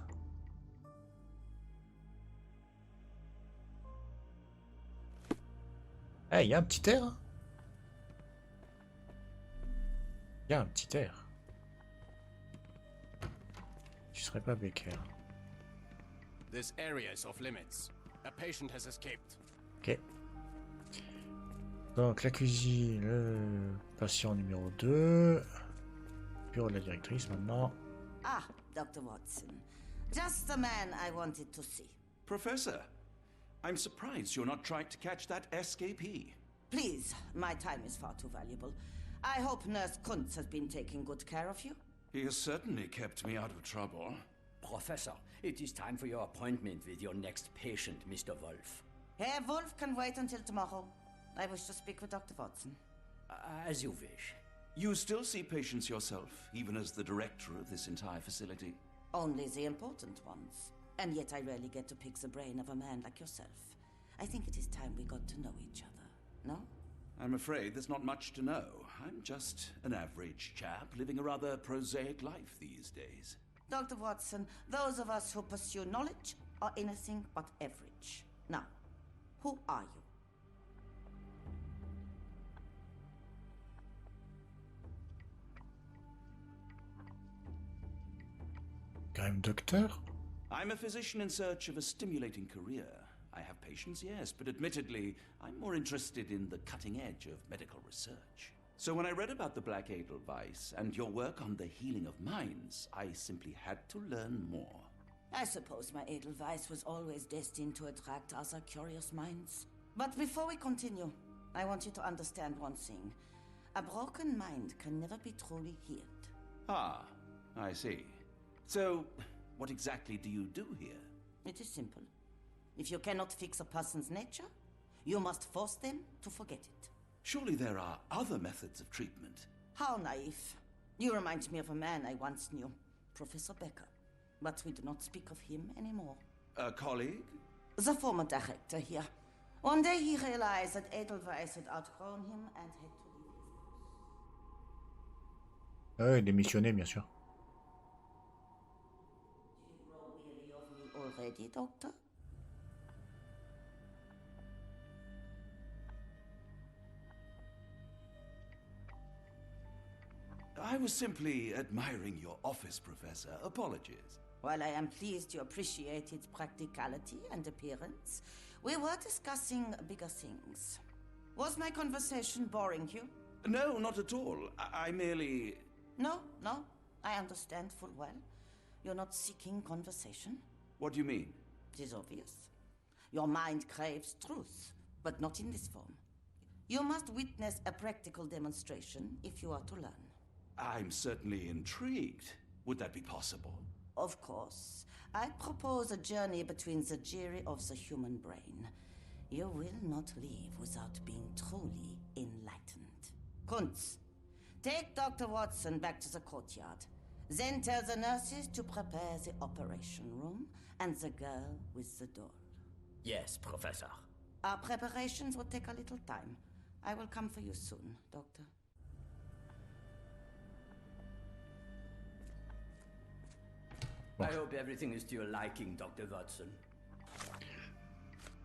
Eh, il y a un petit air, hein. Il y a un petit air. Tu serais pas Baker. This area is off limits. A patient has escaped. Ok. Donc la cuisine, le patient numéro 2. Bureau de la directrice maintenant. Ah, Dr. Watson. Just the man I wanted to see. Professor, I'm surprised you're not trying to catch that escapee. Please, my time is far too valuable. I hope Nurse Kuntz has been taking good care of you. He has certainly kept me out of trouble. Professor, it is time for your appointment with your next patient, Mr. Wolf. Herr Wolf can wait until tomorrow. I wish to speak with Dr. Watson. As you wish. You still see patients yourself, even as the director of this entire facility? Only the important ones. And yet I rarely get to pick the brain of a man like yourself. I think it is time we got to know each other, no? I'm afraid there's not much to know. I'm just an average chap living a rather prosaic life these days. Dr. Watson, those of us who pursue knowledge are anything but average. Now, who are you? Crime docteur? I'm a physician in search of a stimulating career. I have patients, yes, but admittedly, I'm more interested in the cutting edge of medical research. So when I read about the Black Edelweiss and your work on the healing of minds, I simply had to learn more. I suppose my Edelweiss was always destined to attract other curious minds. But before we continue, I want you to understand one thing. A broken mind can never be truly healed. Ah, I see. So, what exactly do you do here? It is simple. If you cannot fix a person's nature, you must force them to forget it. Surely there are other methods of treatment. How naive. You remind me of a man I once knew, Professor Becker. But we do not speak of him anymore. A colleague? The former director here. One day he realized that Edelweiss had outgrown him and had to leave his post. Ouais, démissionné, bien sûr. Do you grow weary of me already, Doctor? I was simply admiring your office, Professor. Apologies. While I am pleased you appreciate its practicality and appearance, we were discussing bigger things. Was my conversation boring you? No, not at all. I merely... No, I understand full well. You're not seeking conversation. What do you mean? It is obvious. Your mind craves truth, but not in this form. You must witness a practical demonstration if you are to learn. I'm certainly intrigued. Would that be possible? Of course. I propose a journey between the jury of the human brain. You will not leave without being truly enlightened. Kuntz, take Dr. Watson back to the courtyard. Then tell the nurses to prepare the operation room and the girl with the doll. Yes, Professor. Our preparations will take a little time. I will come for you soon, Doctor. I hope everything is to your liking, Dr. Watson.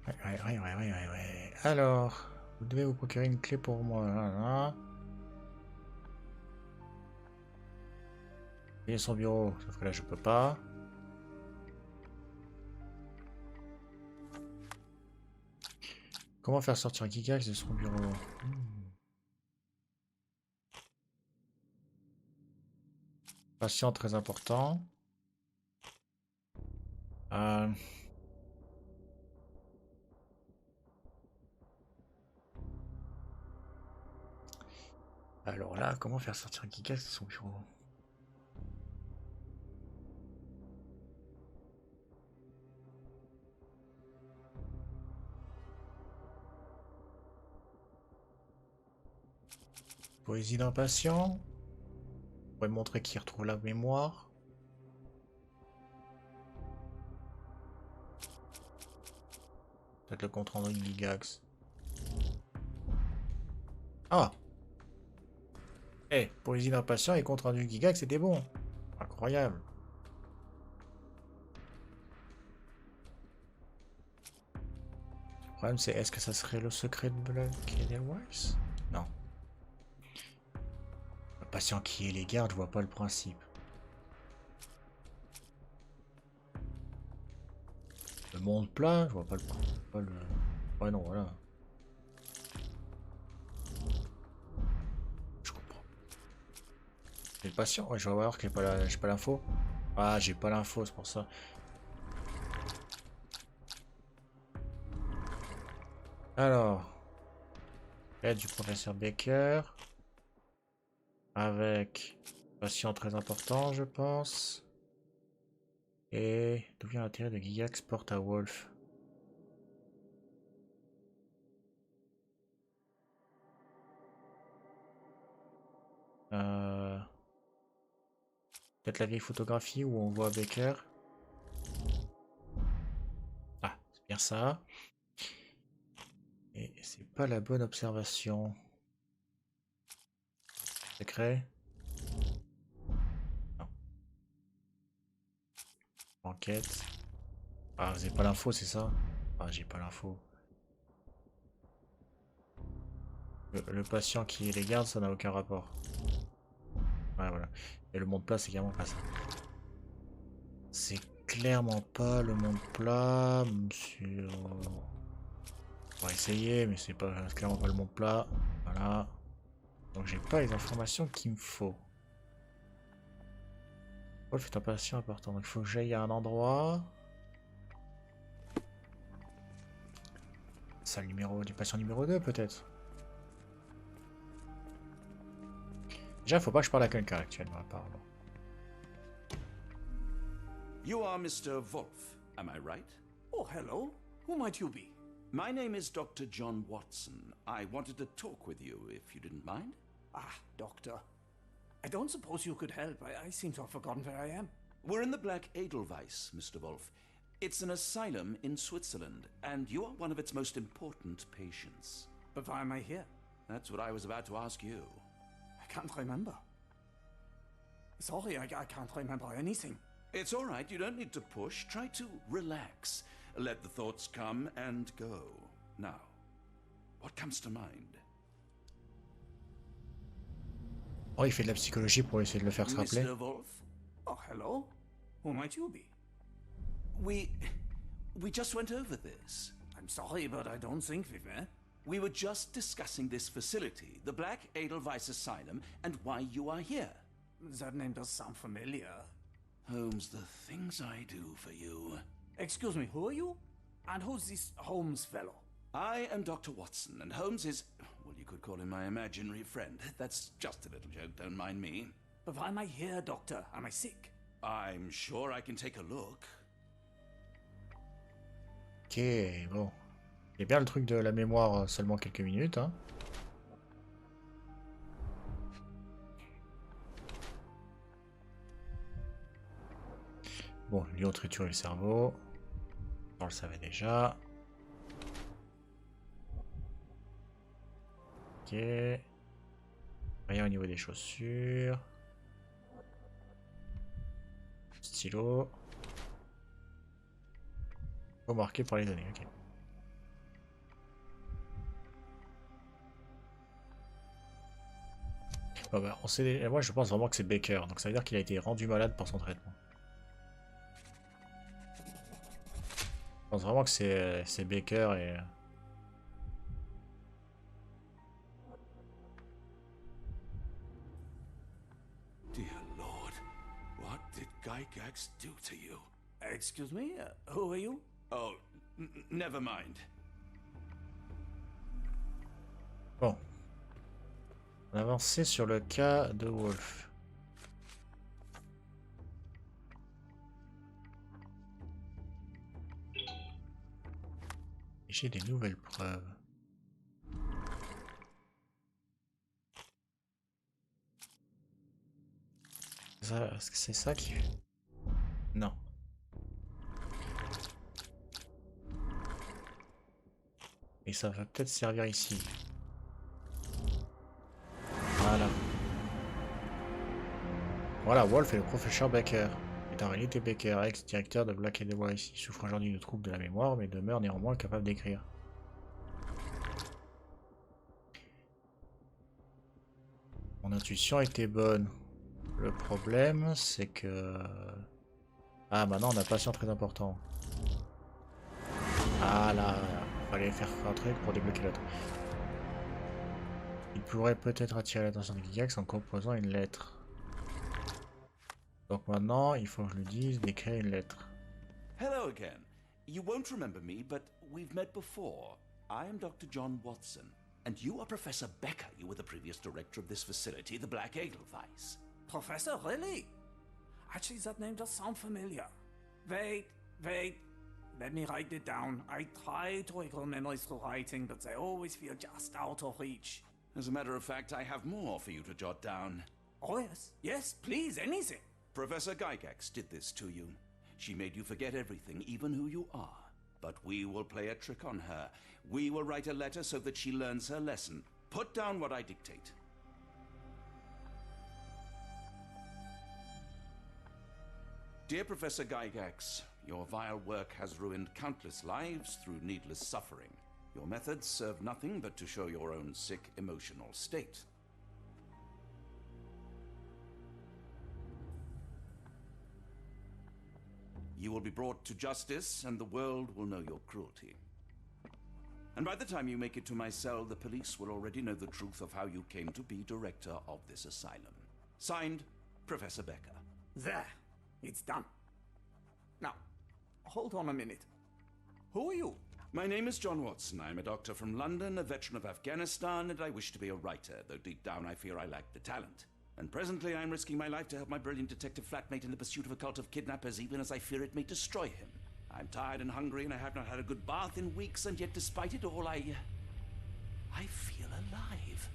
Ouais. Alors, vous devez vous procurer une clé pour moi. Voilà. Et son bureau, sauf que là je peux pas. Comment faire sortir Gigax de son bureau? Patient très important. Alors là, comment faire sortir Gigax de son bureau? Poésie d'un patient. On pourrait montrer qu'il retrouve la mémoire. Peut-être le compte rendu de Gigax. Ah! Poésie d'un patient et compte rendu de Gigax, c'était bon. Incroyable. Le problème c'est, est-ce que ça serait le secret de Black Edelweiss? Non. Le patient qui est les gardes, je vois pas le principe. Le monde plat, je vois pas le... Ouais non, voilà. Je comprends. Et le patient, ouais, je vais voir que j'ai pas l'info. Ah, j'ai pas l'info, c'est pour ça. Alors, aide du professeur Baker. Avec patient très important, je pense. Et d'où vient l'intérêt de Gigax porte à Wolf? Peut-être la vieille photographie où on voit Baker. Ah, c'est bien ça. Et c'est pas la bonne observation. Secret. Non. Enquête. Ah, vous avez pas l'info, c'est ça? Ah, j'ai pas l'info. Le patient qui les garde, ça n'a aucun rapport. Ouais, voilà. Et le monde plat, c'est clairement pas ça. C'est clairement pas le monde plat, monsieur. On va essayer, mais c'est pas clairement pas le monde plat. Voilà. Donc j'ai pas les informations qu'il me faut. Wolf est un patient important, donc il faut que j'aille à un endroit. Salle numéro du patient numéro 2 peut-être. Déjà, faut pas que je parle à quelqu'un actuellement, apparemment. You are Mr. Wolf, am I right? Oh, hello. Who might you be? My name is Dr. John Watson. I wanted to talk with you, if you didn't mind. Ah, doctor. I don't suppose you could help. I seem to have forgotten where I am. We're in the Black Edelweiss, Mr. Wolf. It's an asylum in Switzerland, and you are one of its most important patients. But why am I here? That's what I was about to ask you. I can't remember. Sorry, I can't remember anything. It's all right, you don't need to push. Try to relax. Let the thoughts come and go. Now, what comes to mind? Oh, il fait de la psychologie pour essayer de le faire se rappeler. Mr. Wolf? Oh, hello. Who might you be? We just went over this. I'm sorry, but I don't think we've met. We were just discussing this facility, the Black Edelweiss Asylum, and why you are here. That name does sound familiar. Holmes, the things I do for you. Excuse me, who are you? And who's this Holmes fellow? I am Dr. Watson, and Holmes is, well, you could call him my imaginary friend. That's just a little joke, don't mind me. But why am I here, doctor? Am I sick? I'm sure I can take a look. Ok, bon. C'est bien le truc de la mémoire, seulement quelques minutes, hein. Bon, lui on triture le cerveau. On le savait déjà. Ok. Rien au niveau des chaussures. Stylo. Remarqué par les données, ok. Bon bah, on sait... Moi je pense vraiment que c'est Baker, donc ça veut dire qu'il a été rendu malade par son traitement. Je pense vraiment que c'est Baker et... Dear Lord, what did Gygax do to you? Excuse me, who are you? Oh, never mind. Bon. On a avancé sur le cas de Wolf. Et j'ai des nouvelles preuves. Est-ce que c'est ça qui... Non. Et ça va peut-être servir ici. Voilà. Voilà, Wolf est le professeur Baker. Est en réalité Baker, ex-directeur de Black Edelweiss. Il souffre aujourd'hui de troubles de la mémoire, mais demeure néanmoins capable d'écrire. Mon intuition était bonne. Le problème, c'est que... Ah, maintenant on a un patient très important. Ah là, il fallait faire un truc pour débloquer l'autre. Il pourrait peut-être attirer l'attention de Gygax en composant une lettre. Donc maintenant, il faut que je lui dise d'écrire une lettre. Hello again. You won't remember me, but we've met before. I am Dr. John Watson, and you are Professor Becker. You were the previous director of this facility, the Black Edelweiss. Professor, really? Actually, that name does sound familiar. Wait. Let me write it down. I try to recall memories through writing, but they always feel just out of reach. As a matter of fact, I have more for you to jot down. Oh, yes. Yes, please, anything. Professor Gygax did this to you. She made you forget everything, even who you are. But we will play a trick on her. We will write a letter so that she learns her lesson. Put down what I dictate. Dear Professor Gygax, your vile work has ruined countless lives through needless suffering. Your methods serve nothing but to show your own sick emotional state. You will be brought to justice, and the world will know your cruelty. And by the time you make it to my cell, the police will already know the truth of how you came to be director of this asylum. Signed, Professor Becker. There. It's done. Now, hold on a minute. Who are you? My name is John Watson. I'm a doctor from London, a veteran of Afghanistan, and I wish to be a writer, though deep down I fear I lack the talent. And presently I'm risking my life to help my brilliant detective flatmate in the pursuit of a cult of kidnappers, even as I fear it may destroy him. I'm tired and hungry, and I have not had a good bath in weeks, and yet despite it all, I feel alive.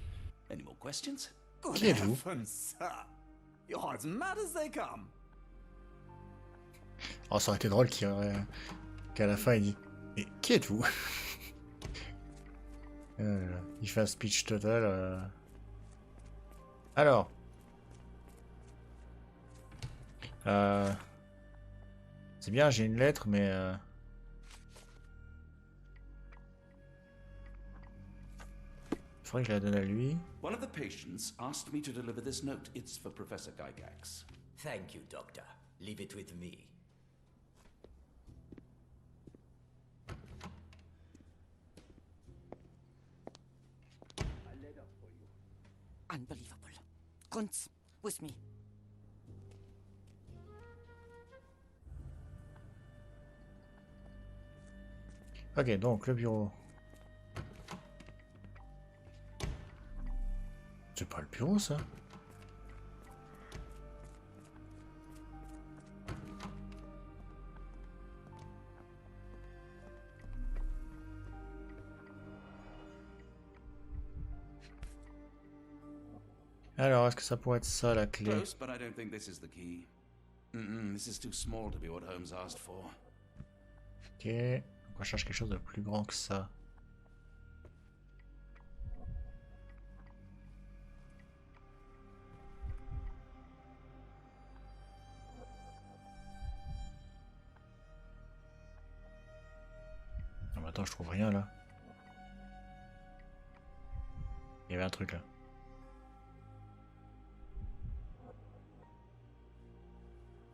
Any more questions? Good heavens, sir. You're as mad as they come. Oh, ça aurait été drôle qu'à la fin il dit mais qui êtes-vous? Il fait un speech total. Alors. C'est bien, j'ai une lettre, mais il faudrait que je la donne à lui. One of the patients asked me to deliver this note. It's for Professor Gygax. Thank you, Doctor. Leave it with me. Unbelievable. Kunz, with me. Ok, donc le bureau. C'est pas le bureau, ça? Alors, est-ce que ça pourrait être ça la clé? Close, but I don't think this is the key. This is too small to be what Holmes asked for. Ok, donc on cherche quelque chose de plus grand que ça. Non mais attends, je trouve rien là. Il y avait un truc là.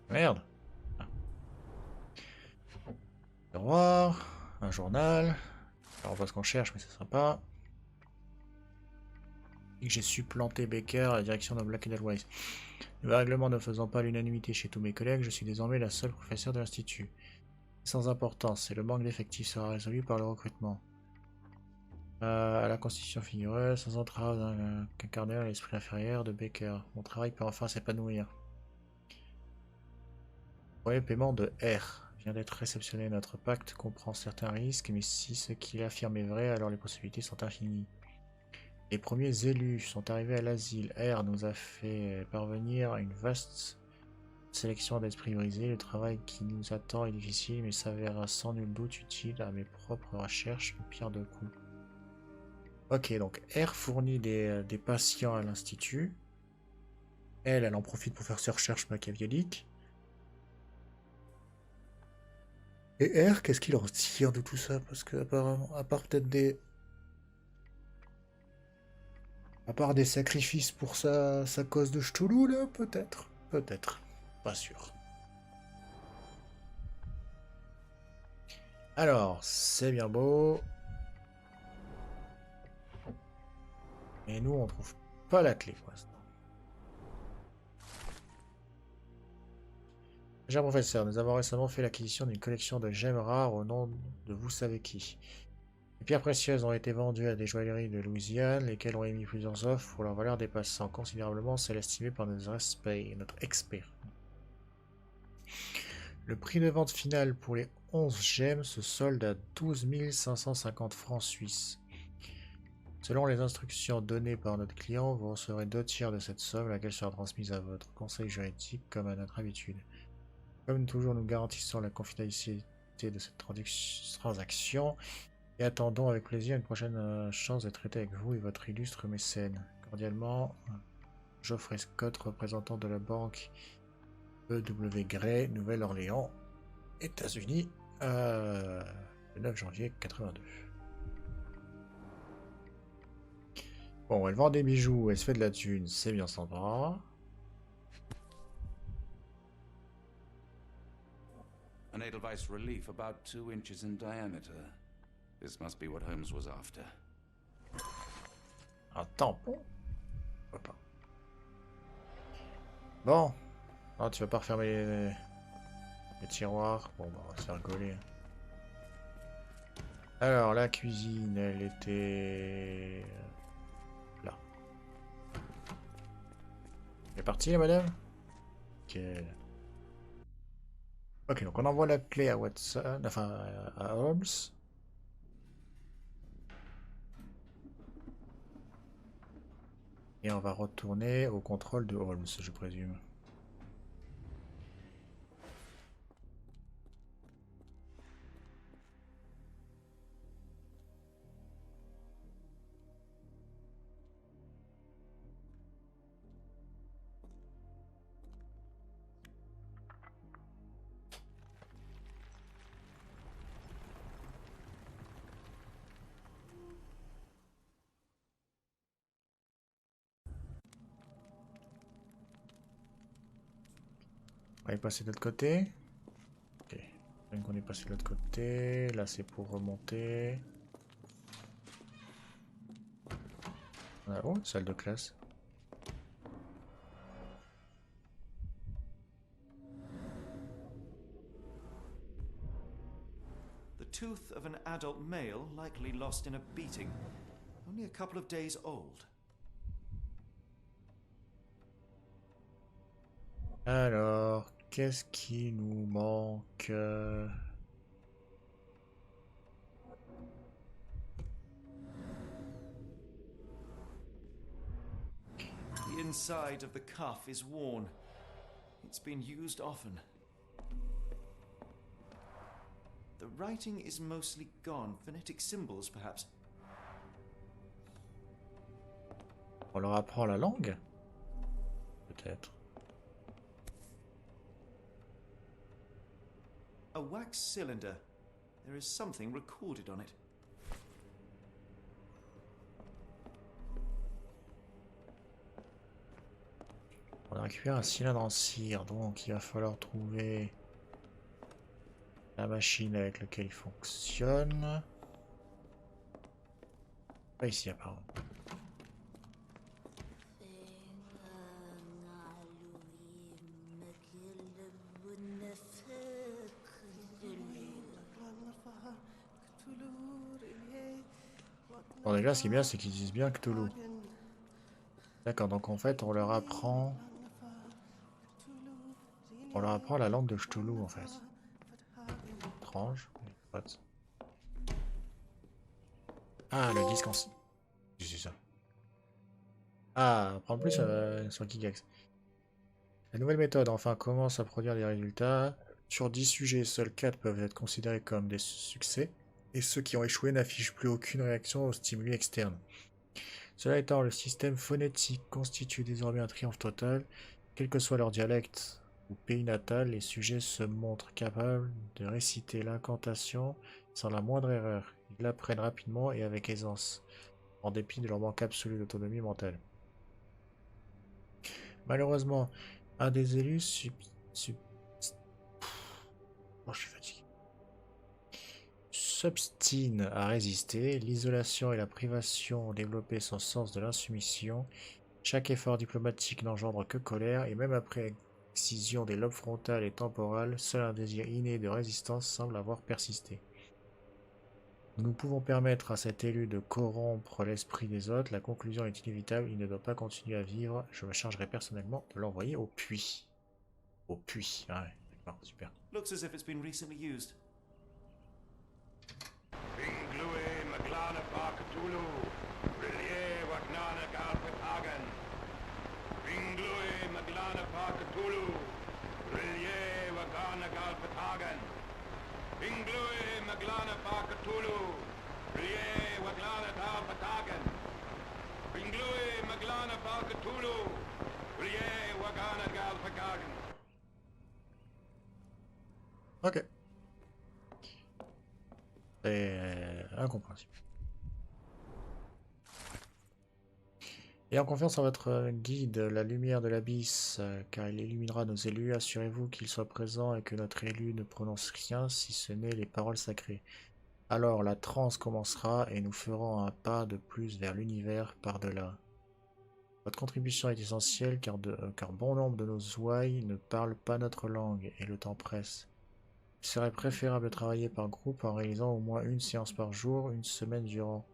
Merde. Miroir, un journal. Alors on voit ce qu'on cherche, mais c'est sympa. Et que j'ai supplanté Baker à la direction de Black Edelweiss. Le règlement ne faisant pas l'unanimité chez tous mes collègues, je suis désormais la seule professeure de l'institut. Sans importance, et le manque d'effectifs sera résolu par le recrutement. À la constitution figureuse, sans entrave qu'incarner l'esprit inférieur de Baker. Mon travail peut enfin s'épanouir. Le premier paiement de R vient d'être réceptionné. Notre pacte comprend certains risques, mais si ce qu'il affirme est vrai, alors les possibilités sont infinies. Les premiers élus sont arrivés à l'asile. R nous a fait parvenir une vaste sélection d'esprits brisés. Le travail qui nous attend est difficile, mais s'avérera sans nul doute utile à mes propres recherches, une pierre deux coups. Ok, donc R fournit des patients à l'institut. Elle en profite pour faire ses recherches machiavéliques. Et R, qu'est-ce qu'il en tire de tout ça? Parce que apparemment, à part peut-être des... À part des sacrifices pour sa cause de Cthulhu, là, peut-être. Peut-être. Pas sûr. Alors, c'est bien beau. Et nous, on trouve pas la clé pour l'instant. Cher professeur, nous avons récemment fait l'acquisition d'une collection de gemmes rares au nom de vous savez qui. Les pierres précieuses ont été vendues à des joailleries de Louisiane, lesquelles ont émis plusieurs offres pour leur valeur dépassant considérablement celle estimée par notre expert. Le prix de vente final pour les 11 gemmes se solde à 12 550 francs suisses. Selon les instructions données par notre client, vous recevrez 2/3 de cette somme, laquelle sera transmise à votre conseil juridique comme à notre habitude. Comme toujours, nous garantissons la confidentialité de cette transaction et attendons avec plaisir une prochaine chance de traiter avec vous et votre illustre mécène. Cordialement, Geoffrey Scott, représentant de la banque E.W. Gray, Nouvelle-Orléans, États-Unis, le 9 janvier 82. Bon, elle vend des bijoux, elle se fait de la thune, c'est bien sympa. An Edelweiss relief about 2 inches in diameter. This must be what Holmes was after. Un tampon? Pourquoi pas. Bon. Oh, tu vas pas refermer les tiroirs. Bon, bah, on va se faire rigoler. Alors, la cuisine, elle était... là. Elle est partie, la madame? Ok. Ok, donc on envoie la clé à Watson, enfin à Holmes. Et on va retourner au contrôle de Holmes, je présume. On va y passer de l'autre côté. Ok. Donc on est passé de l'autre côté. Là c'est pour remonter. Ah, oh, salle de classe. The tooth of an adult male, likely lost in a beating. Only a couple of days old. Alors, qu'est-ce qui nous manque? The inside of the cuff is worn. It's been used often. The writing is mostly gone. Phonetic symbols, perhaps. On leur apprend la langue? Peut-être. A wax cylinder. There is something recorded on it. On a récupéré un cylindre en cire, donc il va falloir trouver la machine avec laquelle il fonctionne. Pas ici apparemment. Bon déjà ce qui est bien c'est qu'ils disent bien Cthulhu. D'accord, donc en fait on leur apprend la langue de Cthulhu en fait. Étrange. Ah le disque en... C'est ça. Ah, en plus sur Gigax. La nouvelle méthode enfin commence à produire des résultats. Sur 10 sujets, seuls 4 peuvent être considérés comme des succès. Et ceux qui ont échoué n'affichent plus aucune réaction aux stimuli externes. Cela étant, le système phonétique constitue désormais un triomphe total. Quel que soit leur dialecte ou pays natal, les sujets se montrent capables de réciter l'incantation sans la moindre erreur. Ils l'apprennent rapidement et avec aisance, en dépit de leur manque absolu d'autonomie mentale. Malheureusement, un des élus oh, je suis fatigué. S'obstine à résister, l'isolation et la privation ont développé son sens de l'insoumission. Chaque effort diplomatique n'engendre que colère, et même après excision des lobes frontal et temporal, seul un désir inné de résistance semble avoir persisté. Nous pouvons permettre à cet élu de corrompre l'esprit des autres. La conclusion est inévitable, il ne doit pas continuer à vivre. Je me chargerai personnellement de l'envoyer au puits. Au puits, ah ouais, d'accord, super. Looks as if it's been recently used. Ok. C'est incompréhensible. Ayant confiance en votre guide, la lumière de l'abysse, car il illuminera nos élus, assurez-vous qu'il soit présent et que notre élu ne prononce rien si ce n'est les paroles sacrées. Alors la transe commencera et nous ferons un pas de plus vers l'univers par-delà. Votre contribution est essentielle car bon nombre de nos ouailles ne parlent pas notre langue et le temps presse. Il serait préférable de travailler par groupe en réalisant au moins une séance par jour, une semaine durant.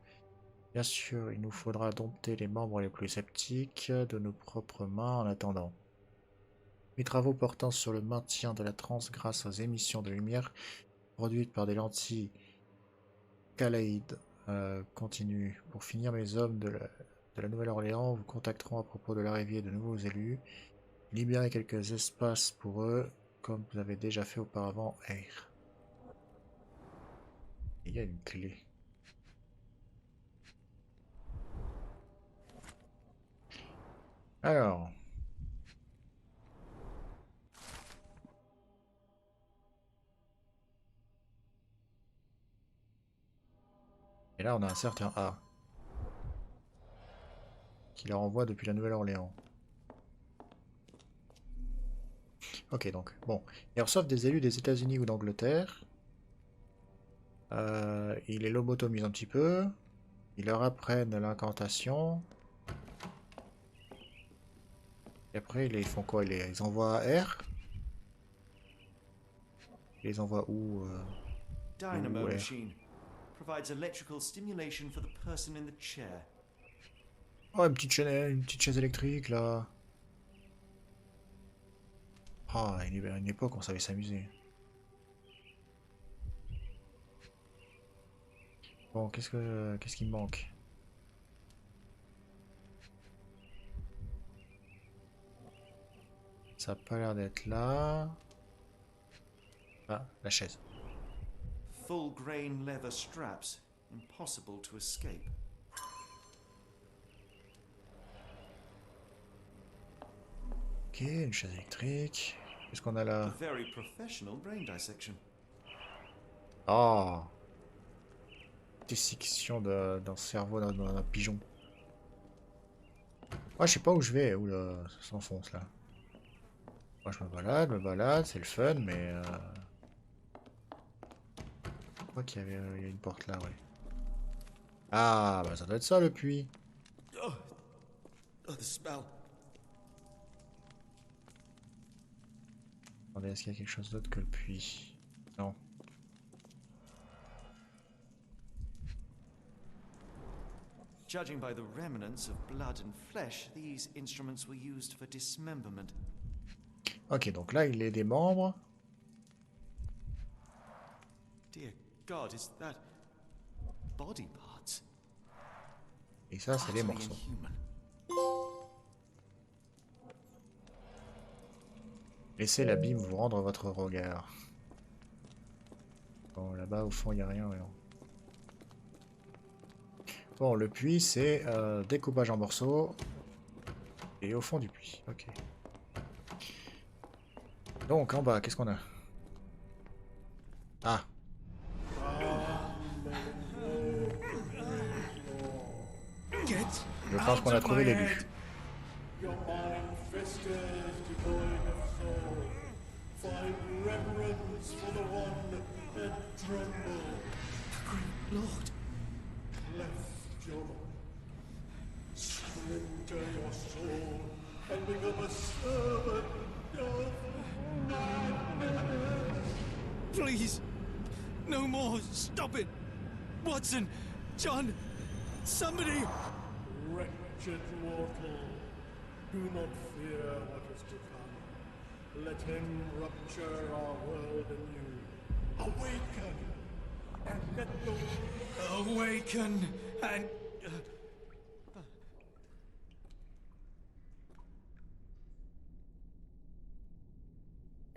Bien sûr, il nous faudra dompter les membres les plus sceptiques de nos propres mains en attendant. Les travaux portant sur le maintien de la transe grâce aux émissions de lumière produites par des lentilles Kaleid continuent. Pour finir, mes hommes de la Nouvelle-Orléans vous contacteront à propos de l'arrivée de nouveaux élus. Libérez quelques espaces pour eux, comme vous avez déjà fait auparavant. Air. Il y a une clé. Alors. Et là, on a un certain A. Qui leur envoie depuis la Nouvelle-Orléans. Ok, donc, bon. Ils reçoivent des élus des États-Unis ou d'Angleterre. Ils les lobotomisent un petit peu. Ils leur apprennent l'incantation. Et après, ils font quoi? Ils les envoient à R? Ils les envoient où Dynamo où, machine provides electrical stimulation for the person in the chair. Oh, une petite chaise électrique, là. Ah, une époque, on savait s'amuser. Bon, qu'est-ce qu'il me manque? Ça a pas l'air d'être là. Ah, la chaise. Full grain leather straps, impossible to escape. Ok, une chaise électrique. Qu'est-ce qu'on a là? A very professional brain dissection. Oh! Dissection d'un cerveau d'un pigeon. Moi, je sais pas où je vais, où ça s'enfonce là. Moi, je me balade, c'est le fun, mais. Je crois qu'il y avait une porte là, ouais. Ah, bah ça doit être ça le puits. Oh, the smell. Attendez, est-ce qu'il y a quelque chose d'autre que le puits? Non. Judging by the remnants of blood and flesh, these instruments were used for dismemberment. Ok, donc là, il est des membres. Dear God, is that body parts? Et ça, c'est les morceaux. Inhuman. Laissez l'abîme vous rendre votre regard. Bon, là-bas, au fond, il n'y a rien. Ouais. Bon, le puits, c'est découpage en morceaux. Et au fond du puits. Ok. Donc, en bas, qu'est-ce qu'on a? Ah. Je pense qu'on a trouvé l'élu. Lord. Surrender your soul and become a servant of madness. Please, no more. Stop it. Watson, John, somebody. Wretched mortal, do not fear what is to come. Let him rupture our world anew. Awaken and let the Awaken and.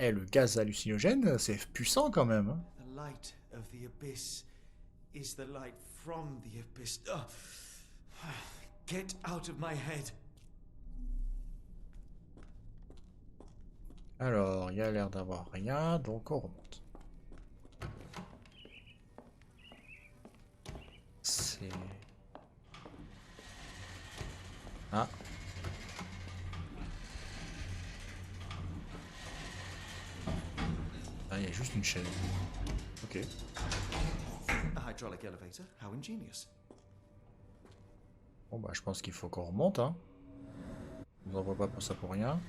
Eh, le gaz hallucinogène, c'est puissant quand même. Hein. The light of the abyss is the light from the abyss. Oh. Get out of my head. Alors, il y a l'air d'avoir rien, donc on remonte. C'est... Ah. Ah, il y a juste une chaîne. Ok. A hydraulic elevator, how ingenious. Bon bah je pense qu'il faut qu'on remonte, hein. On nous envoie pas pour ça pour rien.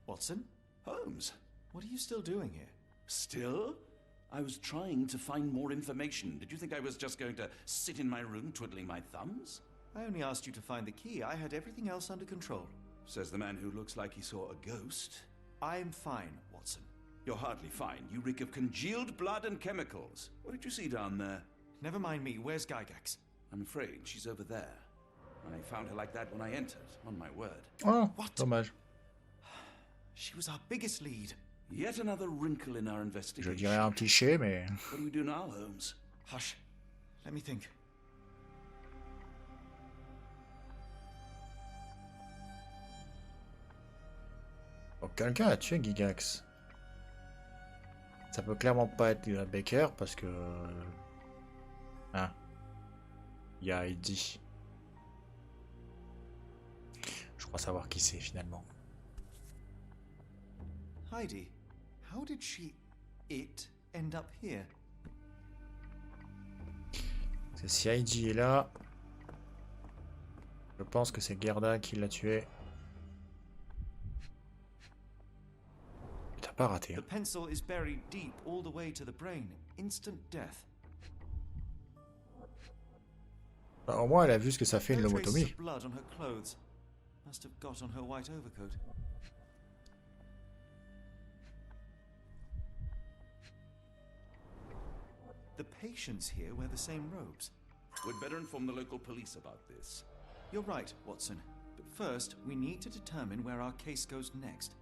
Watson? Holmes, what are you still doing here? Still? I was trying to find more information. Did you think I was just going to sit in my room twiddling my thumbs? I only asked you to find the key. I had everything else under control. Says the man who looks like he saw a ghost. I'm fine, Watson. You're hardly fine. You reek of congealed blood and chemicals. What did you see down there? Never mind me. Where's Gygax? I'm afraid she's over there. I found her like that when I entered, on my word. Oh, what? Dommage. She was our biggest lead. Yet another wrinkle in our investigation. Je dirais un cliché, mais... What do we do now, Holmes? Hush. Let me think. Oh, quelqu'un a tué Gygax. Ça peut clairement pas être Baker parce que... Hein. Il y a Heidi. Je crois savoir qui c'est finalement. Heidi, how did it end up here? Si Heidi est là, je pense que c'est Gerda qui l'a tué. T'as pas raté. Hein. The pencil is buried deep all the way to the brain. Instant death. Bah, au moins, elle a vu ce que ça fait une No traces lobotomie. of blood on her clothes. Must have got on her white overcoat. The patients here wear the same robes. We'd better inform the local police about this. You're right, Watson. But first, we need to determine where our case goes next.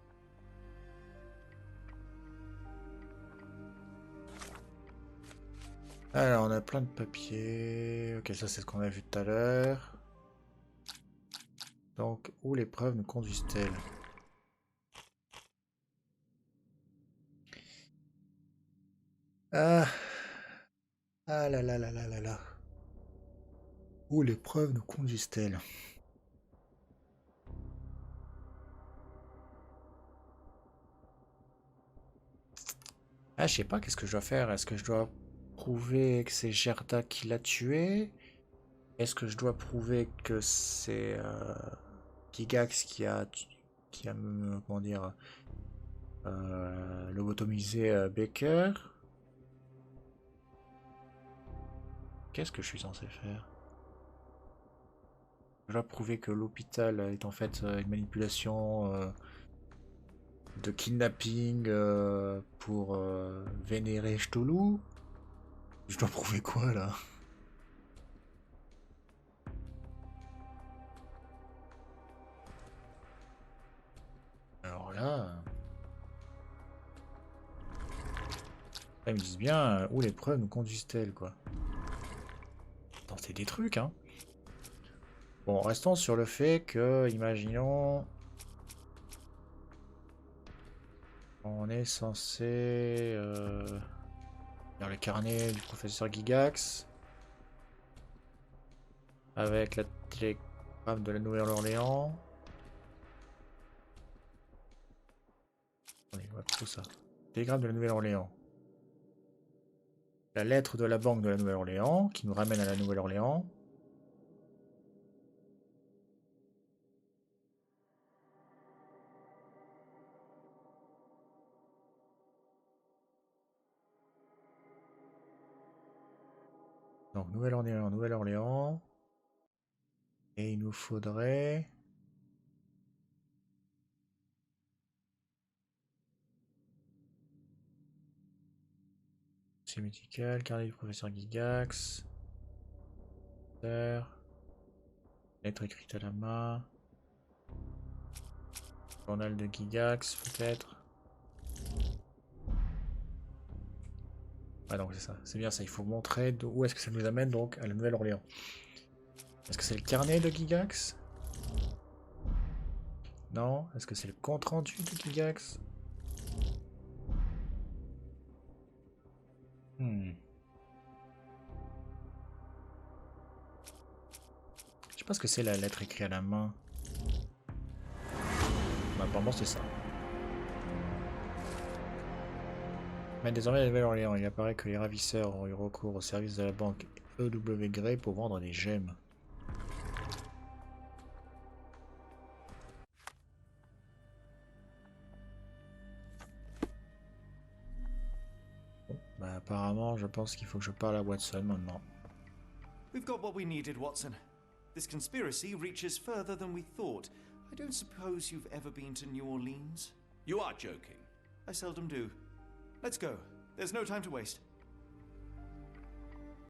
Alors, on a plein de papiers. Ok, ça c'est ce qu'on a vu tout à l'heure. Donc, où les preuves nous conduisent-elles? Ah. Ah là là là là là là. Où les preuves nous conduisent-elles? Ah, je sais pas, qu'est-ce que je dois faire? Est-ce que je dois prouver que c'est Gerda qui l'a tué? Est-ce que je dois prouver que c'est Gygax qui a comment dire, lobotomisé Baker? Qu'est-ce que je suis censé faire? Je dois prouver que l'hôpital est en fait une manipulation de kidnapping pour vénérer Cthulhu. Je dois prouver quoi là? Alors là... Ils me disent bien où les preuves nous conduisent-elles quoi. Tenter des trucs hein. Bon, restons sur le fait que, imaginons... On est censé... dans le carnet du professeur Gygax. Avec la télégramme de la Nouvelle-Orléans. Attendez, on va tout ça. Télégramme de la Nouvelle-Orléans. La lettre de la banque de la Nouvelle-Orléans, qui nous ramène à la Nouvelle-Orléans. Donc Nouvelle-Orléans, Nouvelle-Orléans. Et il nous faudrait... C'est médical, carnet du professeur Gygax. Lettre écrite à la main. Journal de Gygax, peut-être. Ah donc c'est ça, c'est bien ça, il faut montrer où est-ce que ça nous amène donc à la Nouvelle-Orléans. Est-ce que c'est le carnet de Gygax? Non. Est-ce que c'est le compte-rendu de Gygax? Je sais pas ce que c'est la lettre écrite à la main. Bah, apparemment c'est ça. Mais désormais à la Nouvelle-Orléans, il apparaît que les ravisseurs ont eu recours au service de la banque EW Gray pour vendre des gemmes. Bah apparemment, je pense qu'il faut que je parle à Watson maintenant. We've got what we needed, Watson. This conspiracy reaches further than we thought. I don't suppose you've ever been to New Orleans? You are joking. I seldom do. Let's go. There's no time to waste.